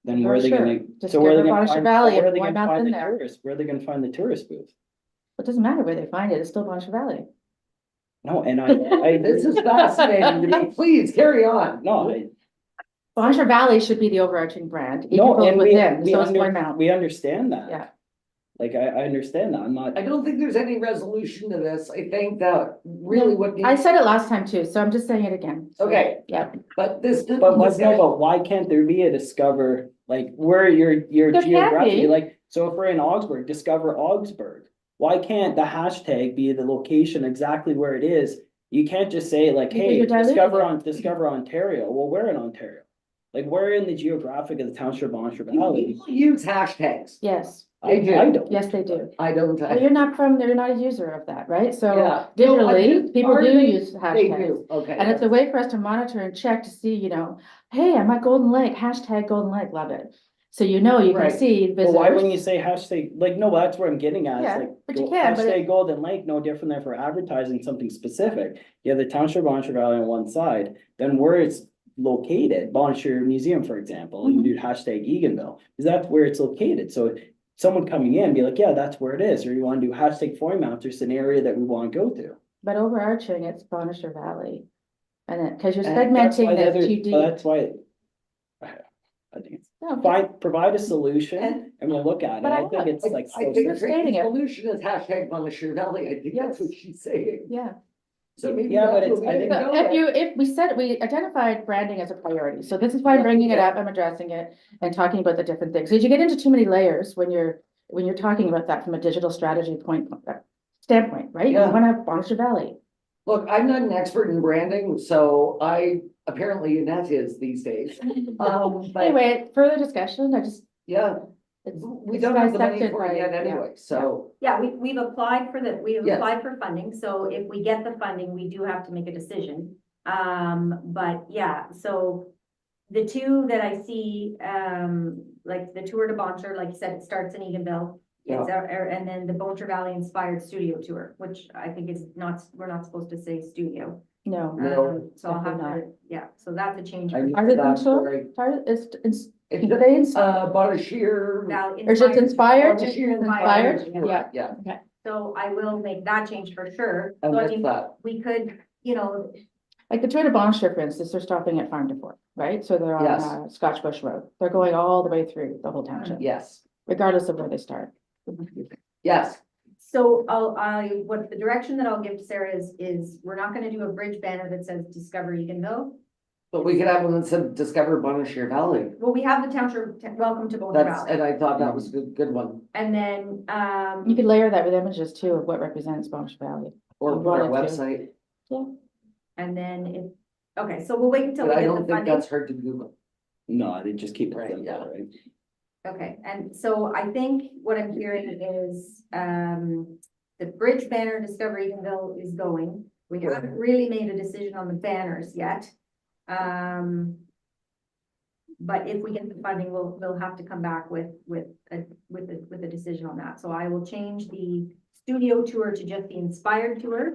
then where are they Brochure. gonna? Just So where are they give gonna Bonnechere find, Valley where are if they Foy gonna Mount's find in the there. tourists? Where are they gonna find the tourist booth? It doesn't matter where they find it, it's still Bonnechere Valley. No, and I, This is fascinating to me. Please carry on. no, Bonnechere Valley should be the overarching brand. no, Eganville and within, so is Foy we Mount. understand that. Yeah. Like, I understand that, I'm not, I don't think there's any resolution to this. I think that really what. I needs- said it last time too, so I'm just saying it again. Okay, Yeah, but this. but why can't there be a Discover, like, where your There can geography, be. like, so if we're in Augsburg, Discover Augsburg. Why can't the hashtag be the location exactly where it is? You can't just say like, Because hey, you're diluting it. Discover Ontario. Well, we're in Ontario. Like, we're in the geographic of the township of Bonnechere Valley. People use hashtags. yes, They do. I don't. yes, they do. I don't. Well, you're not a user of that, right? So Yeah. No, I digitally, do. people do Hardly use They hashtags. do, okay. And it's a way for us to monitor and check to see, hey, I'm at Golden Lake, hashtag Golden Lake, love it. So you can Right. see Well, why wouldn't you visitors. say hashtag, like, no, that's where I'm getting at. It's Yeah, like, but you can, but Hashtag Golden Lake, no different than for advertising something specific. You have the township of Bonnechere Valley on one side, then where it's located, Bonnechere Museum, for example, you Mhm. do hashtag Eganville, because that's where it's located. So someone coming in, be like, yeah, that's where it is, or you want to do hashtag Foy Mount, there's an area that we want to go to. But overarching, it's Bonnechere Valley. And because you're And that's why segmenting the this other- too but deep. That's why. I think it's, No, provide a solution And- and we'll look at it. But I think it's like. I so think You're the stating it. solution is hashtag Bonnechere Valley. I think that's Yes. what she's saying. Yeah. So maybe. Yeah, but that's it's- what we I need think- to So go with. if we said, we identified branding as a priority, so this is why I'm bringing it up, I'm addressing it and talking about the different things. Did you get into too many layers when you're talking about that from a digital strategy standpoint, right? You Yeah. wanna have Bonnechere Valley. Look, I'm not an expert in branding, so apparently Annette is these days. But Anyway, further discussion, yeah, it's we it's don't have the money dissected for it by- yet yeah. anyway, so. Yeah, we've applied for Yes. applied for funding, so if we get the funding, we do have to make a decision. But yeah, so the two that I see, like the tour to Boncher, like you said, it starts in Eganville. It's and then the Boncher Valley Inspired Studio Tour, which I think is not, we're not supposed to say studio. No. No, So I'll have definitely to, yeah, so that's a change. I for missed Are they that control? story. It's, It's they Bonnechere. Valley or just inspired, Bonnechere inspired, Inspired, yeah. Yeah, So I will make that change for sure. I So I missed mean, that. we could, Like the Tour de Boncher, for instance, they're stopping at Farm to Fork, right? So they're Yes. on Scotch Bush Road. They're going all the way through the whole township, Yes, regardless of where they start. yes, so what the direction that I'll give to Sarah is we're not gonna do a bridge banner that says Discover Eganville. but we could have one that said Discover Bonnechere Valley. Well, we have the township, welcome to Boulder That's, Valley. and I thought that was a good one, And then, You could layer that with images too of what represents Bonnechere Valley. or You put our wanted to. website, and then if, okay, so we'll wait until but we I get don't the think funding. that's hard to Google. No, they just keep it Right, simple, yeah. right? Okay, and so I think what I'm hearing is, the bridge banner Discover Eganville is going. We haven't really made a decision on the banners yet. But if we get the funding, we'll have to come back with a decision on that. So I will change the studio tour to just the inspired tour.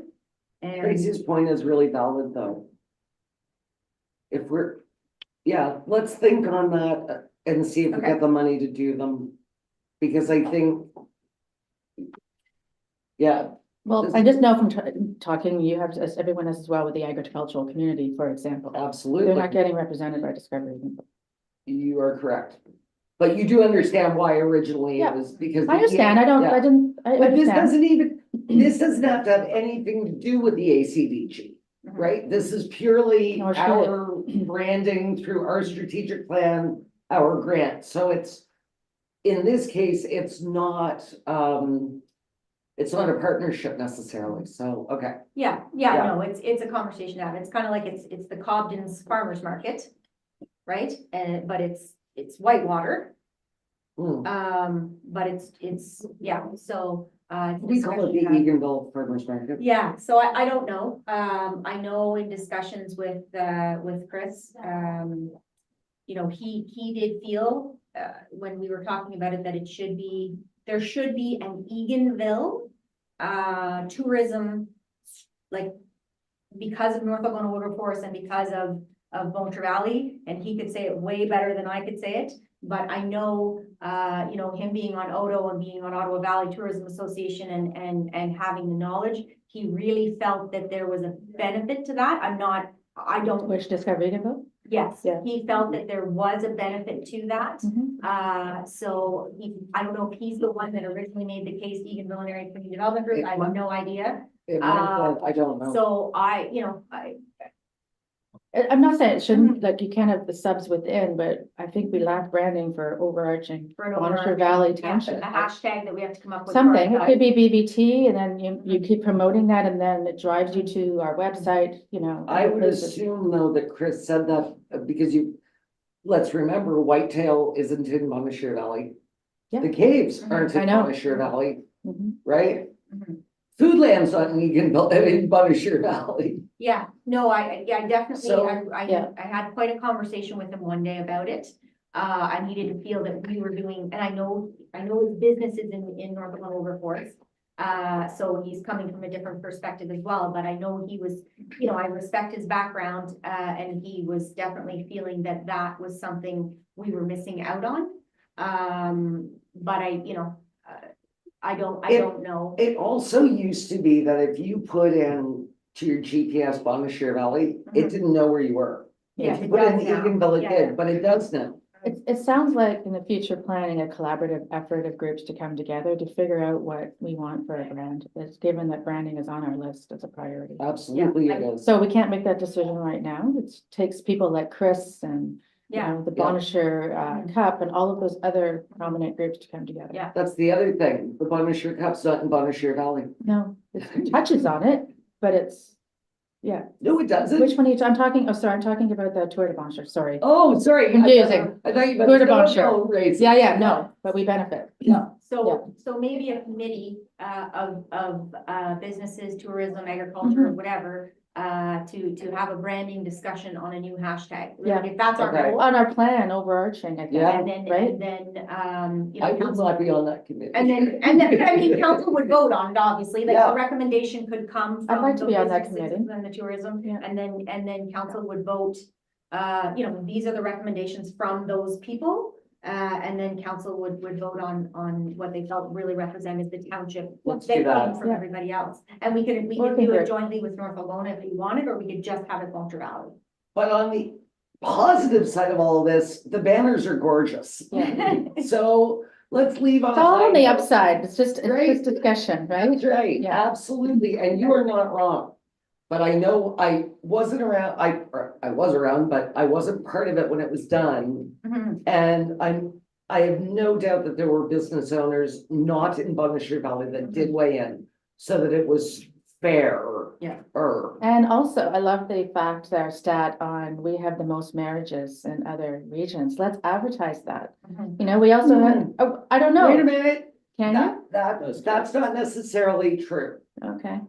And Tracy's point is really valid, though. If we're, yeah, let's think on that and see if we Okay. get the money to do them. Because I think. Yeah, Well, I just know from talking, you have, as everyone has as well with the agricultural community, for example. They're Absolutely, not getting represented by Discovery. Eatonville. you are correct. But you do understand why originally Yeah. it was because. I understand, I don't, Yeah. I didn't, I But this understand. doesn't even, this doesn't have to have anything to do with the ACDG, Mhm. right? This is purely Nor should it. our branding through our strategic plan, our grant, so it's. In this case, it's not a partnership necessarily, so, okay. Yeah, Yeah. no, it's a conversation to have. It's kind of like it's the Cobden's Farmers Market. Right? And, but it's Whitewater. Hmm. But it's, yeah, so, We call it the discussion to have. Eganville Farmers Market. Yeah, so I don't know. I know in discussions with Chris, you know, he did feel, when we were talking about it, that there should be an Eganville, tourism, like, because of North Algonah Wilberforce and because of Boncher Valley, and he could say it way better than I could say it. But I know, you know, him being on Odo and being on Ottawa Valley Tourism Association and having the knowledge, he really felt that there was a benefit to that. I don't, Which Discovery Eatonville? yes, Yeah. he felt that there was a benefit to that. Mhm. So I don't know if he's the one that originally made the case, Eganville Area Community Development Group, I have no idea. It might have been, I don't know. So I'm not saying it shouldn't, like, you can't have the subs within, but I think we lack branding for overarching For an Bonnechere overarching- Valley yeah, Township. a hashtag that we have to come up with. Something, for it our could be BBT, and then you Mm-hmm. keep promoting that, and then it drives you to our website, you know. I would places. assume though that Chris said that because let's remember, Whitetail isn't in Bonnechere Valley. Yeah. The caves Mhm. aren't I in know. Bonnechere Valley, Mhm. right? Mhm. Foodland's not in Eganville, in Bonnechere Valley. Yeah, no, I definitely, So, yeah. I had quite a conversation with him one day about it. I needed to feel that we were doing, and I know his business is in North Algonah Wilberforce. So he's coming from a different perspective as well, but I know he was, you know, I respect his background, and he was definitely feeling that that was something we were missing out on. But I don't know. It also used to be that if you put in to your GPS Bonnechere Valley, it Mhm. didn't know where you were. Yes, If you it put in does now. Eganville, it Yeah, yeah. did, but it does now. It sounds like in the future planning, a collaborative effort of groups to come together to figure out what we want for a brand. It's given that branding is on our list as a priority. Absolutely it Yeah, is. So we can't make that decision right now. It takes people like Chris and, you Yeah, know, the Yeah. Bonnechere Mhm. Cup and all of those other prominent groups to come together. Yeah. That's the other thing. The Bonnechere Cup's not in Bonnechere Valley. No, it touches on it, but it's, yeah. No, it doesn't. Which one are you, I'm talking about the Tour de Bonnechere, sorry. Oh, sorry. Confusing. I thought you meant. Tour de no, Bonnechere. no, race. Yeah, no, but we benefit. Yeah. So maybe a committee of businesses, tourism, agriculture, whatever, to have a branding discussion on a new hashtag. Yeah. If that's our Okay. goal. On our plan overarching, I think. Yeah. Right? And then, you I know, will council, not be on that committee. and then, I mean, council would vote on it, obviously, like Yeah. the recommendation could come I'd from like to the be on that businesses committee. and the tourism, Yeah. and then council would vote, you know, these are the recommendations from those people. And then council would vote on what they felt really represented the township. Let's that do that. came From Yeah. everybody else, and we could Working do it group. jointly with North Algonah if we wanted, or we could just have it Boncher Valley. But on the positive side of all of this, the banners are gorgeous. Yeah. So let's leave on. It's a all high on the note. upside. It's just Right. discussion, right? That's right, Yeah. absolutely, and you are not wrong. But I know I wasn't around, I was around, but I wasn't part of it when it was done. Mhm. And I have no doubt that there were business owners not in Bonnechere Valley that did weigh in, so that it was fair. Yeah. And also, I love the fact that our stat on, we have the most marriages in other regions. Let's advertise that. Mhm. You know, we also have, oh, I don't Wait a know, minute, can you? that's not necessarily true. Okay.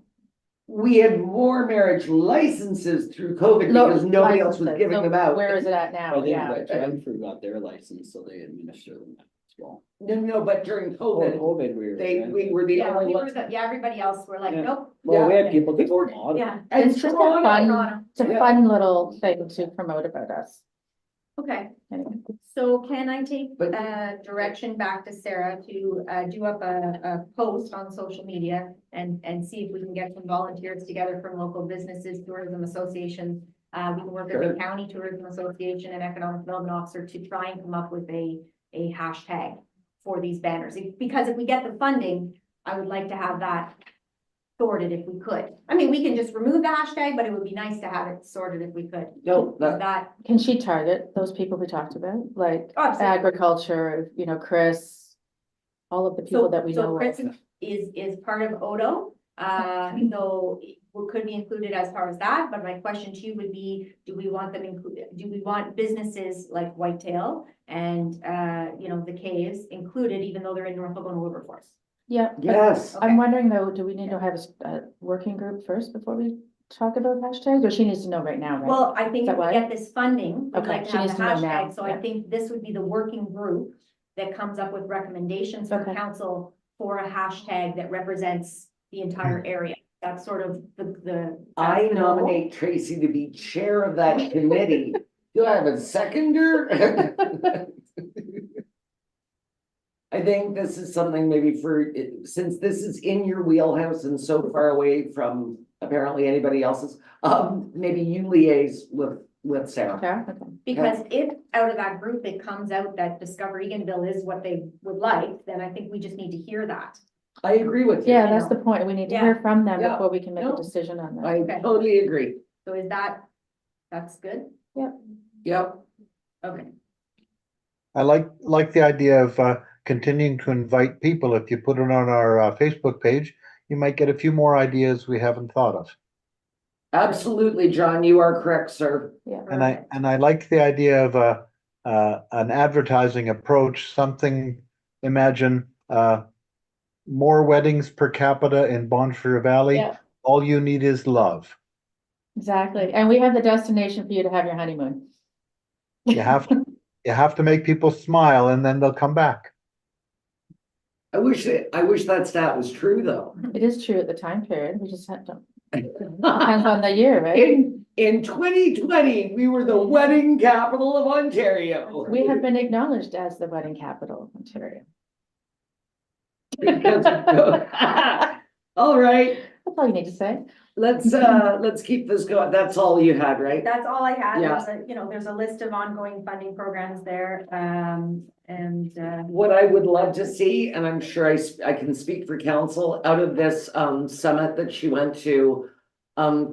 We had more marriage licenses through COVID because nobody else was Licenses. giving So them out. Where is it at I now? think Yeah. that Renfrew got their license, so they administer them as well. No, but during Oh, COVID, COVID, we were. we were the Yeah, only we were ones. everybody else were like, Yeah. nope, Well, we Yeah. had people that were on. yeah. And It's just a Toronto. fun, Toronto. it's a Yeah. fun little thing to promote about us. Okay, Anyway. so can I take But- direction back to Sarah to do up a post on social media and see if we can get some volunteers together from local businesses, tourism associations. We can work with Sure. the county tourism association and economic development officer to try and come up with a hashtag for these banners. Because if we get the funding, I would like to have that sorted if we could. I mean, we can just remove the hashtag, but it would be nice to have it sorted if we could. No, Is that, that, Can she target those people we talked about, like oh, so- agriculture, Chris? All of the people that we So know Chris of. is part of Odo, so it could be included as far as that, but my question to you would be, do we want them included? Do we want businesses like Whitetail and, the caves included, even though they're in North Laguna Wilberforce? Yeah. yes. Okay. I'm wondering though, do we need to have a working group first before we talk about hashtags, or she needs to know right now, right? Well, I think Is that if we why? get this funding, we'd Okay, like to she have needs the to know now, hashtag, so I yeah. think this would be the working group that comes up with recommendations for Okay. council for a hashtag that represents the entire area. That's sort of the. I that's the goal. nominate Tracy to be chair of that committee. Do I have a seconder? I think this is something maybe since this is in your wheelhouse and so far away from apparently anybody else's, maybe you liaise with Sarah. Okay, okay. Because if out of that group, it comes out that Discover Eganville is what they would like, then I think we just need to hear that. I agree with you. Yeah, that's the point. We need to hear from them Yeah. before we can make No. a decision on that. I Okay. totally agree. So that's good? Yep. Okay. I like the idea of continuing to invite people. If you put it on our Facebook page, you might get a few more ideas we haven't thought of. Absolutely, John, you are correct, sir. Yeah. And I like the idea of an advertising approach, something, imagine more weddings per capita in Bon Cherie Valley. Yeah. All you need is love. Exactly. And we have the destination for you to have your honeymoon. You have to make people smile and then they'll come back. I wish that stat was true, though. It is true at the time period. We just have to, depends on the year, right? In 2020, we were the wedding capital of Ontario. We have been acknowledged as the wedding capital of Ontario. All right, That's all you need to say. let's keep this going. That's all you had, right? That's all I had. Yeah. There's a list of ongoing funding programs there, What I would love to see, and I'm sure I can speak for council, out of this summit that she went to.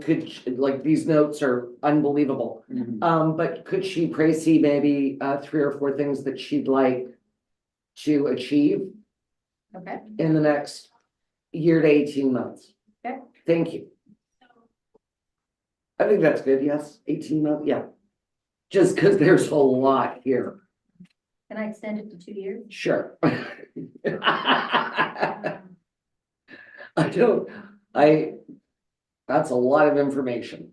These notes are unbelievable. But could she précis maybe 3 or 4 things that she'd like to achieve okay, in the next year to 18 months? Okay. Thank you. I think that's good, yes, 18 months, yeah. Just because there's a lot here, can I extend it to 2 years? sure. That's a lot of information.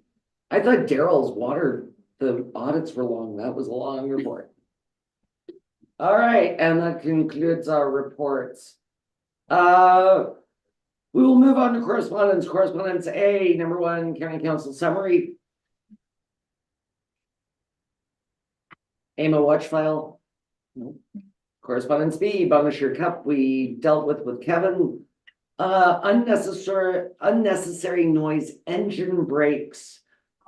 I thought Daryl's the audits were long, that was a long report. All right, and that concludes our reports. We will move on to correspondence. Correspondence A, number 1, County Council summary. AMA watch file. Nope. Correspondence B, Bon Cherie Cup, we dealt with Kevin. Unnecessary noise, engine brakes.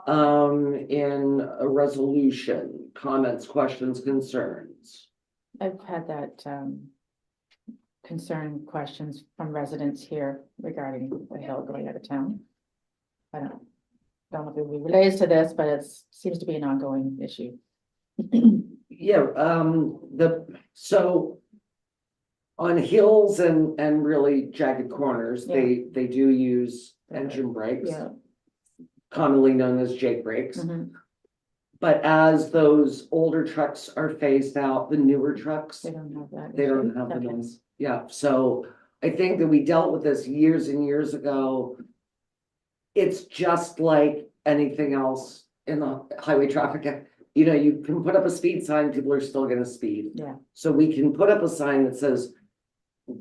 In a resolution, comments, questions, concerns. I've had that questions from residents here regarding the hill going out of town. I don't know if it relates to this, but it seems to be an ongoing issue. Yeah, so on hills and really jagged corners, they do use engine brakes, Yeah. commonly known as Jake brakes. Mhm. But as those older trucks are phased out, the newer trucks, They don't have that. they don't issue. have the Okay. noise. Yeah, so I think that we dealt with this years and years ago. It's just like anything else in the highway traffic. You can put up a speed sign, people are still gonna speed. Yeah. So we can put up a sign that says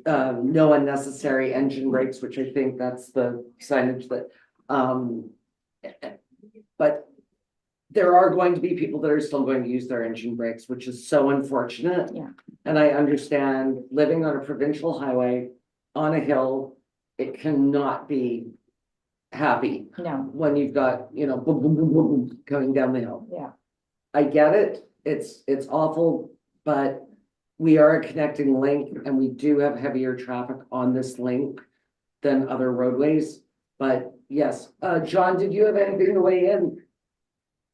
no unnecessary engine brakes, which I think that's the signage that, but there are going to be people that are still going to use their engine brakes, which is so unfortunate. Yeah. And I understand living on a provincial highway on a hill, it cannot be happy No, when you've got, you know, boom, boom, boom, boom, boom, coming down the hill. yeah, I get it, it's awful, but we are a connecting link and we do have heavier traffic on this link than other roadways. But yes, John, did you have anything to weigh in?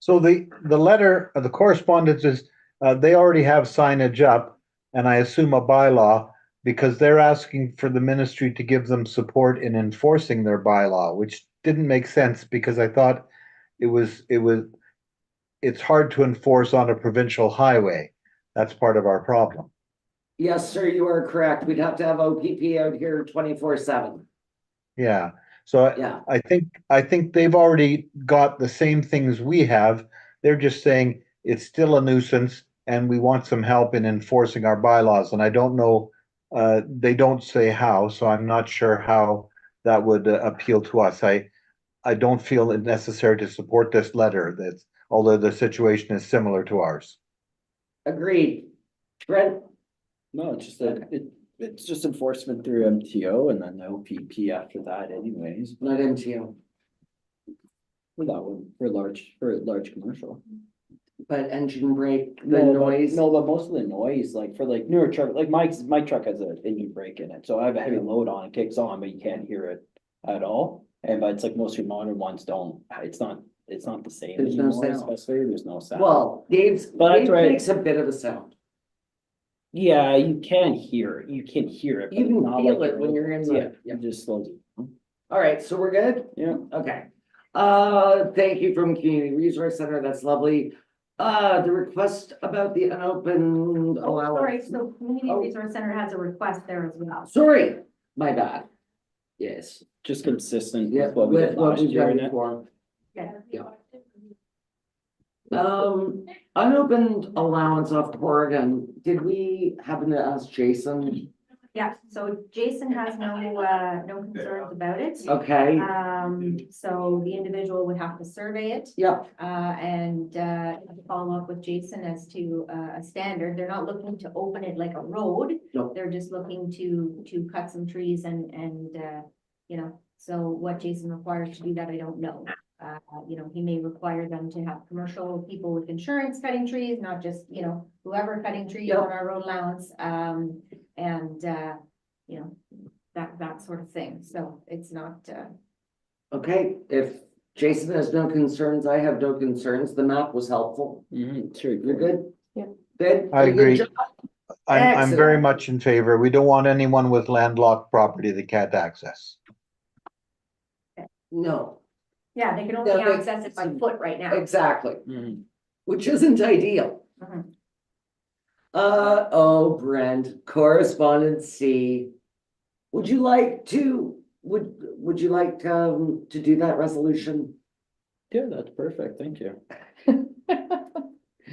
So the letter, the correspondence is, they already have signage up, and I assume a bylaw, because they're asking for the ministry to give them support in enforcing their bylaw, which didn't make sense because I thought it's hard to enforce on a provincial highway. That's part of our problem. Yes, sir, you are correct. We'd have to have OPP out here 24/7. Yeah, so Yeah, I think they've already got the same things we have. They're just saying it's still a nuisance and we want some help in enforcing our bylaws. And I don't know, they don't say how, so I'm not sure how that would appeal to us. I don't feel it necessary to support this letter, that although the situation is similar to ours. agreed. Brent, No, it's just that it's just enforcement through MTO and then the OPP after that anyways. not into you, For that one, for large commercial. but engine brake, the No, but- noise. No, but most of the noise, like for like newer truck, like my truck has an engine brake in it, so I have a heavy load on, it kicks on, but you can't hear it at all. And but it's like most of your modern ones don't, it's not the same There's no anymore, sound. especially, there's no sound. Well, But that's Dave right. makes a bit of a sound. Yeah, you can hear it, but You can not feel like it when you're in the- Yeah, yeah. it just slows it down. All right, so we're good? Yeah. Okay. Thank you from Community Resource Center. That's lovely. The request about the unopened Oh, sorry, allowance. so Community Oh. Resource Center has a request there as well. Sorry, my bad. Yes. Just consistent Yeah, with what we with did what last we've year. done and it- before. Yeah. Unopened allowance off Corrigan. Did we happen to ask Jason? Yeah, so Jason has no concerns about it. Okay, So the individual would have to survey it, yep, and follow up with Jason as to a standard. They're not looking to open it like a road. Nope. They're just looking to cut some trees and you know, so what Jason requires to do that, I don't know. You know, he may require them to have commercial people with insurance cutting trees, not just, you know, whoever cutting trees Yep. on our road allowance, and you know, that sort of thing. So it's not, okay. If Jason has no concerns, I have no concerns. The map was helpful. Sure. You're good? Yeah. Good? I You're good, agree. John? I'm very Excellent. much in favor. We don't want anyone with landlocked property that can't access. No, yeah, they can only Yeah, they- access it by foot right now. exactly, Mhm. which isn't ideal. Mhm. Oh, Brent, correspondence C. Would you like to, would you like to do that resolution? Yeah, that's perfect, thank you.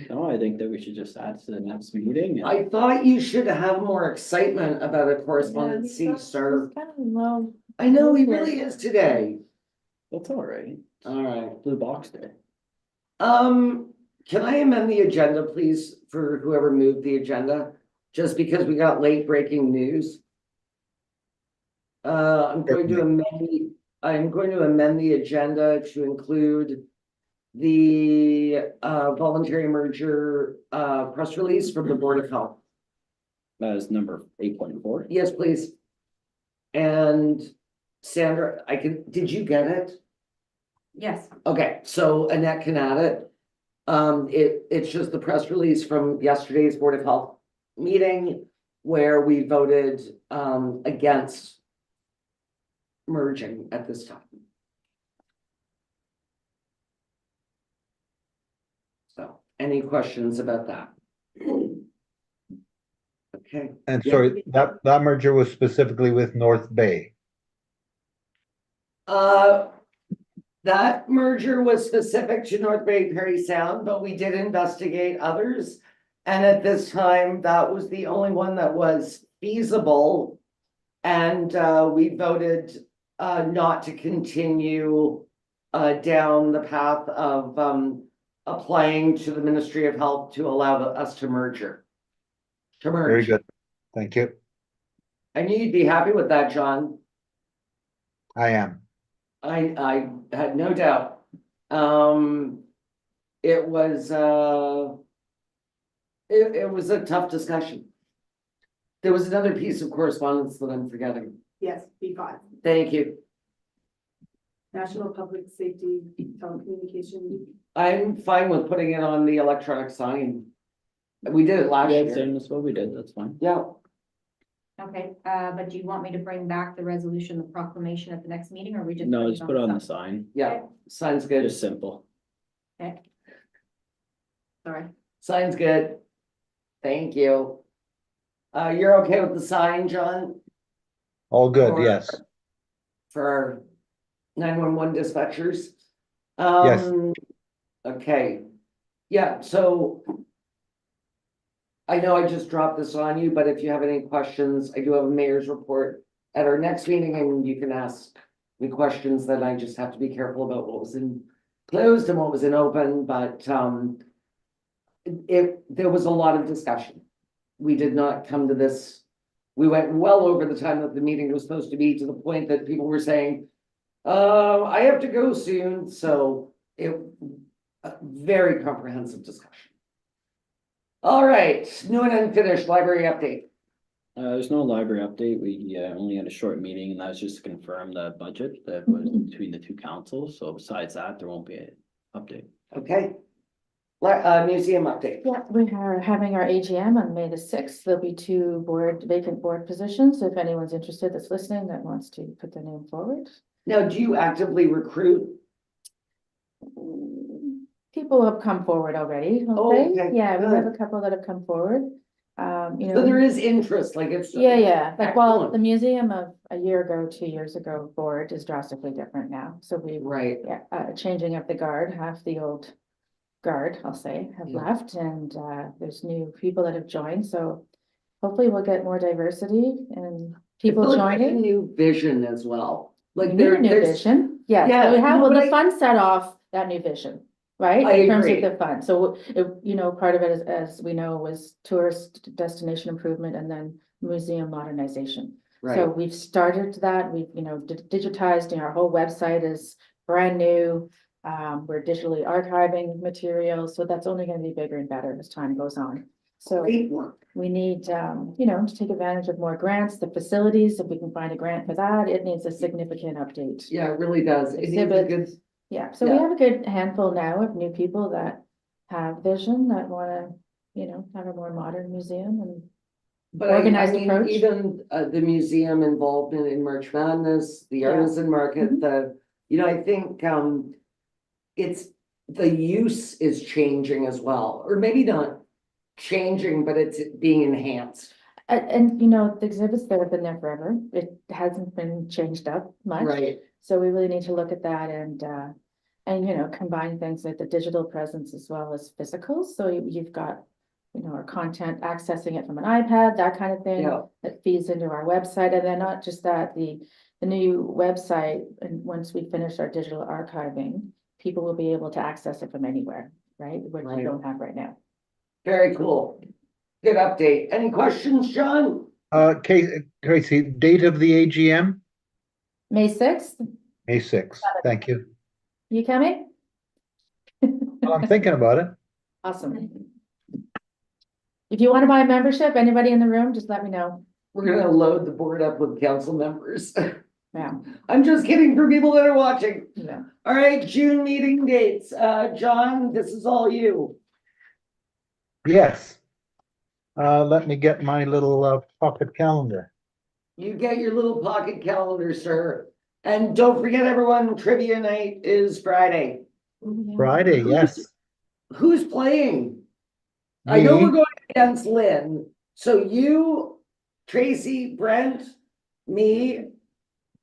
No, I think that we should just add to the next meeting. and- I thought you should have more excitement about a correspondence C, sir. Well, I know he really is today. That's all right. All right. Blue box day. Can I amend the agenda, please, for whoever moved the agenda? Just because we got late breaking news. I'm going to amend the agenda to include the voluntary merger press release from the Board of Health. That is number 8.4. Yes, please. And Sandra, did you get it? Yes, Okay, so Annette can add it. It's just the press release from yesterday's Board of Health meeting where we voted against merging at this time. So, any questions about that? Okay, And Yeah. sorry, that merger was specifically with North Bay. that merger was specific to North Bay Perry Sound, but we did investigate others. And at this time, that was the only one that was feasible. And we voted not to continue down the path of applying to the Ministry of Health to allow us to merger. To merge. Very good. Thank you. I knew you'd be happy with that, John. I am. I had no doubt. It was, it was a tough discussion. There was another piece of correspondence that I'm forgetting. Yes, B5, Thank you. National Public Safety Telecommunication. I'm fine with putting it on the electronic sign. We did it last Yeah, year. same as what we did, that's fine. Yeah, Okay, but do you want me to bring back the resolution, the proclamation at the next meeting, or we just? No, put just put it on the sign? sign, yeah, signs good. just simple. Okay. Sorry. Signs good. Thank you. You're okay with the sign, John? All good, Or- yes. For our 911 dispatchers? Yes. Okay, yeah, so. I know I just dropped this on you, but if you have any questions, I do have a mayor's report at our next meeting, and you can ask me questions. That I just have to be careful about what was in closed and what was in open, but there was a lot of discussion. We did not come to this. We went well over the time that the meeting was supposed to be, to the point that people were saying, I have to go soon, so a very comprehensive discussion. All right, new and unfinished library update. There's no library update, we only had a short meeting, and that was just to confirm the budget that was between the two councils, so besides that, there won't be an update. Okay. Museum update. Yeah, we are having our AGM on May the 6th. There'll be 2 vacant board positions. If anyone's interested that's listening that wants to put their name forward. Now, do you actively recruit? People have come forward already, Oh, okay? okay, Yeah, we have good. a couple that have come forward. You So there know, is interest, like it's. yeah, like, well, Excellent. the museum of a year ago, 2 years ago board is drastically different now. So we, Right, yeah, changing of the guard, half the old guard, I'll say, have Yeah. left, and there's new people that have joined, so hopefully we'll get more diversity and I people feel like there's a joining. new vision as well, We like need a new there's. vision, yes, Yeah, so we have, no, well, but the I- fund set off that new vision, right? I In terms agree. of the fund, so you know, part of it is, as we know, was tourist destination improvement and then museum modernization. So Right, we've started that, we've, you know, digitized, and our whole website is brand new. We're digitally archiving materials, so that's only gonna be bigger and better as time goes on. So great work. we need, you know, to take advantage of more grants, the facilities, if we can find a grant for that, it needs a significant update. Yeah, it really does. It needs a Exhibit. good, Yeah, so we Yeah. have a good handful now of new people that have vision, that wanna, you know, have a more modern museum and. but I Organized mean, approach. even the museum involvement in March Madness, the Yeah. artisan market, Mhm. I think it's, the use is changing as well, or maybe not changing, but it's being enhanced. And, you know, the exhibits that have been there forever, it hasn't been changed up much. Right, So we really need to look at that and, you know, combine things like the digital presence as well as physical. So you've got, you know, our content, accessing it from an iPad, that kind of thing. yeah, That feeds into our website, and then not just that, the new website, and once we finish our digital archiving, people will be able to access it from anywhere, right? Which Right. we don't have right now. very cool. Good update. Any questions, John? Tracy, date of the AGM? May 6th, May 6th. Thank you. you coming? Well, I'm thinking about it. Awesome. If you want to buy a membership, anybody in the room, just let me know. We're gonna load the board up with council members. Yeah, I'm just kidding for people that are watching. yeah. All right, June meeting dates. John, this is all you. Yes. Let me get my little pocket calendar. You get your little pocket calendar, sir. And don't forget, everyone, trivia night is Friday. Friday, yes. Who's playing? I know Me. we're going against Lynn. So you, Tracy, Brent, me,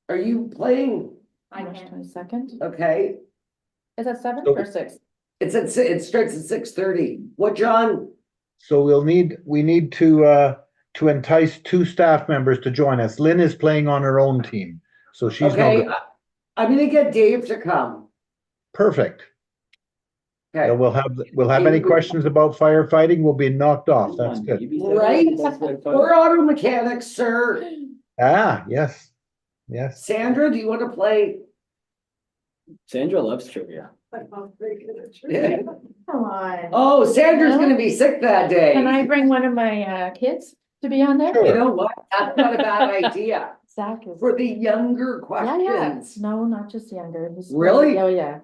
are you playing? I March can't. 22nd, Okay, is that 7th So- or 6th? it starts at 6:30. What, John? So we need to entice 2 staff members to join us. Lynn is playing on her own team, so she's Okay, no, I'm gonna get Dave to come. perfect. And Okay, we'll have any questions about firefighting, we'll be knocked off. That's good. Right? We're auto mechanics, sir. Ah, yes, yes. Sandra, do you want to play? Sandra loves trivia. Come on. Oh, Sandra's No? gonna be sick that day. Can I bring one of my kids to be on there? Sure. You know what? That's not a bad idea. Zach is. For the younger Yeah, yeah. questions. No, not just younger. He's- Really? Oh, yeah.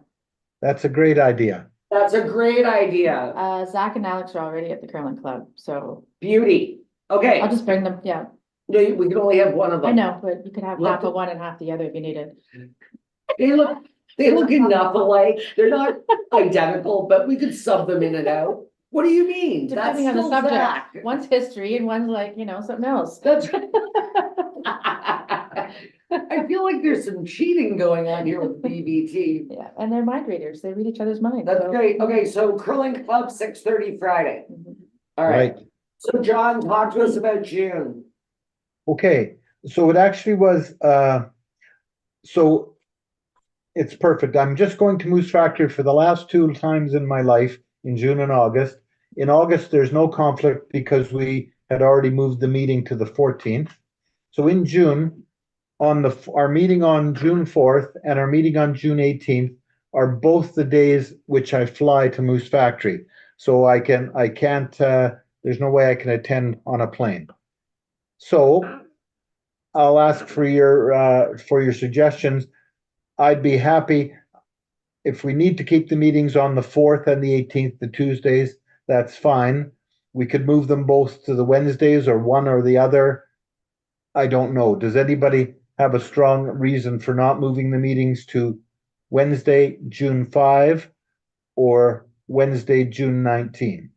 That's a great idea. That's a great idea. Zach and Alex are already at the curling club, so Beauty. Okay, I'll just bring them, yeah. no, we can only have one of them. I know, but you could have Look- half of one and half the other if you needed. They look enough alike. They're not identical, but we could sub them in and out. What do you mean? That's Depending on the still subject. Zach. One's history and one's like, something else. That's. I feel like there's some cheating going on here with BBT. Yeah, and they're mind readers. They read each other's minds. That's so- great. Okay, so curling club, 6:30 Friday. Mhm. All right. Right. So John, talk to us about June. Okay, so it actually was, so it's perfect. I'm just going to Moose Factory for the last 2 times in my life, in June and August. In August, there's no conflict because we had already moved the meeting to the 14th. So in June, our meeting on June 4th and our meeting on June 18th are both the days which I fly to Moose Factory. So I can't, there's no way I can attend on a plane. So I'll ask for your suggestions. I'd be happy if we need to keep the meetings on the 4th and the 18th, the Tuesdays, that's fine. We could move them both to the Wednesdays or one or the other. I don't know. Does anybody have a strong reason for not moving the meetings to Wednesday, June 5 or Wednesday, June 19?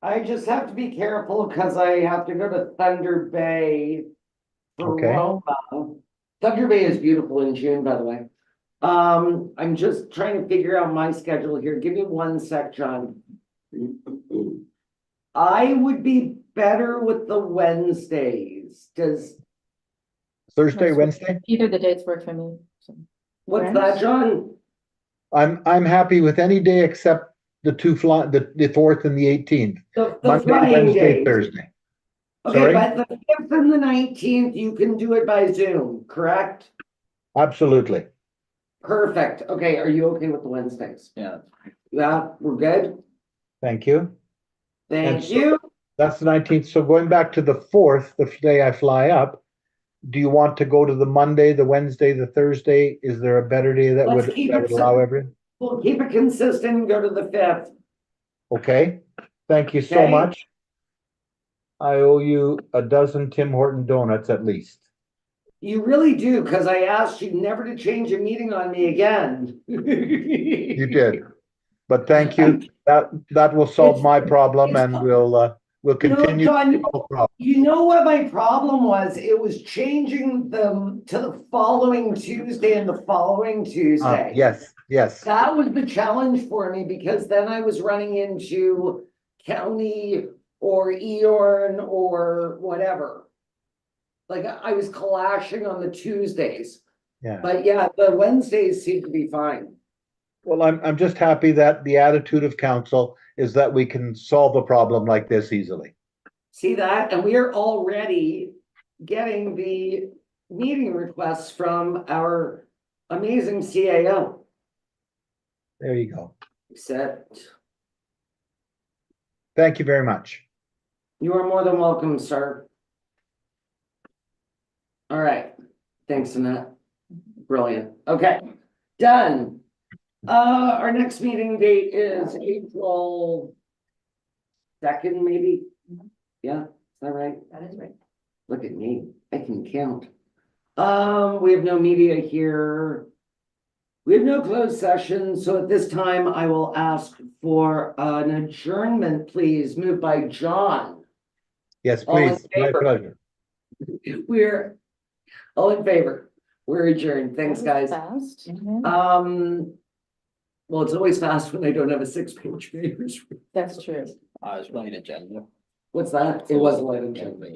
I just have to be careful because I have to go to Thunder Bay for Okay. Roma. Thunder Bay is beautiful in June, by the way. I'm just trying to figure out my schedule here. Give me one sec, John. I would be better with the Wednesdays. Thursday, That's- Wednesday? Either the dates work for me. So. What's that, John? I'm happy with any day except the the 4th and the 18th. The Monday, flying Wednesday, days. Thursday. Okay, Sorry? but the 5th and the 19th, you can do it by Zoom, correct? Absolutely. Perfect. Okay, are you okay with the Wednesdays? Yeah. Yeah, we're good? Thank you. Thank And so- you. That's the 19th. So going back to the 4th, the day I fly up, do you want to go to the Monday, the Wednesday, the Thursday? Is there a better day that Let's would keep that it would allow simple. everyone? We'll keep it consistent and go to the 5th. Okay, thank you so Okay. much. I owe you a dozen Tim Horton donuts at least. You really do, because I asked you never to change a meeting on me again. You did. But thank you. That will solve my problem and we'll You know, continue. John, to solve problems. you know what my problem was? It was changing them to the following Tuesday and the following Tuesday. Yes. That was the challenge for me because then I was running into county or Eorn or whatever. Like I was clashing on the Tuesdays, Yeah. but yeah, the Wednesdays seem to be fine. Well, I'm just happy that the attitude of council is that we can solve a problem like this easily. See that? And we are already getting the meeting requests from our amazing CAO. There you go. Except Thank you very much. you are more than welcome, sir. All right. Thanks, Annette. Brilliant. Okay, done. Our next meeting date is April 2nd, maybe? Yeah, is that right? That is right. Look at me, I can count. We have no media here. We have no closed session, so at this time I will ask for an adjournment, please, moved by John. Yes, All in please. My favor? pleasure. We're all in favor. We're adjourned. Thanks, That was guys. Fast. Mhm. Well, it's always fast when I don't have a 6-page papers. That's true. It's really an agenda. What's that? It was a light agenda.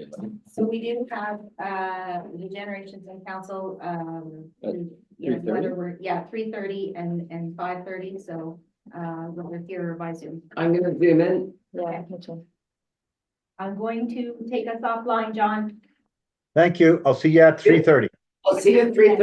So we do have, the generations in council, you know, 3:30? whether we're, 3:30 and 5:30, so, we're here by Zoom. I'm gonna zoom in. Yeah, me too. I'm going to take us offline, John. Thank you. I'll see you at 3:30. I'll see you at 3:30.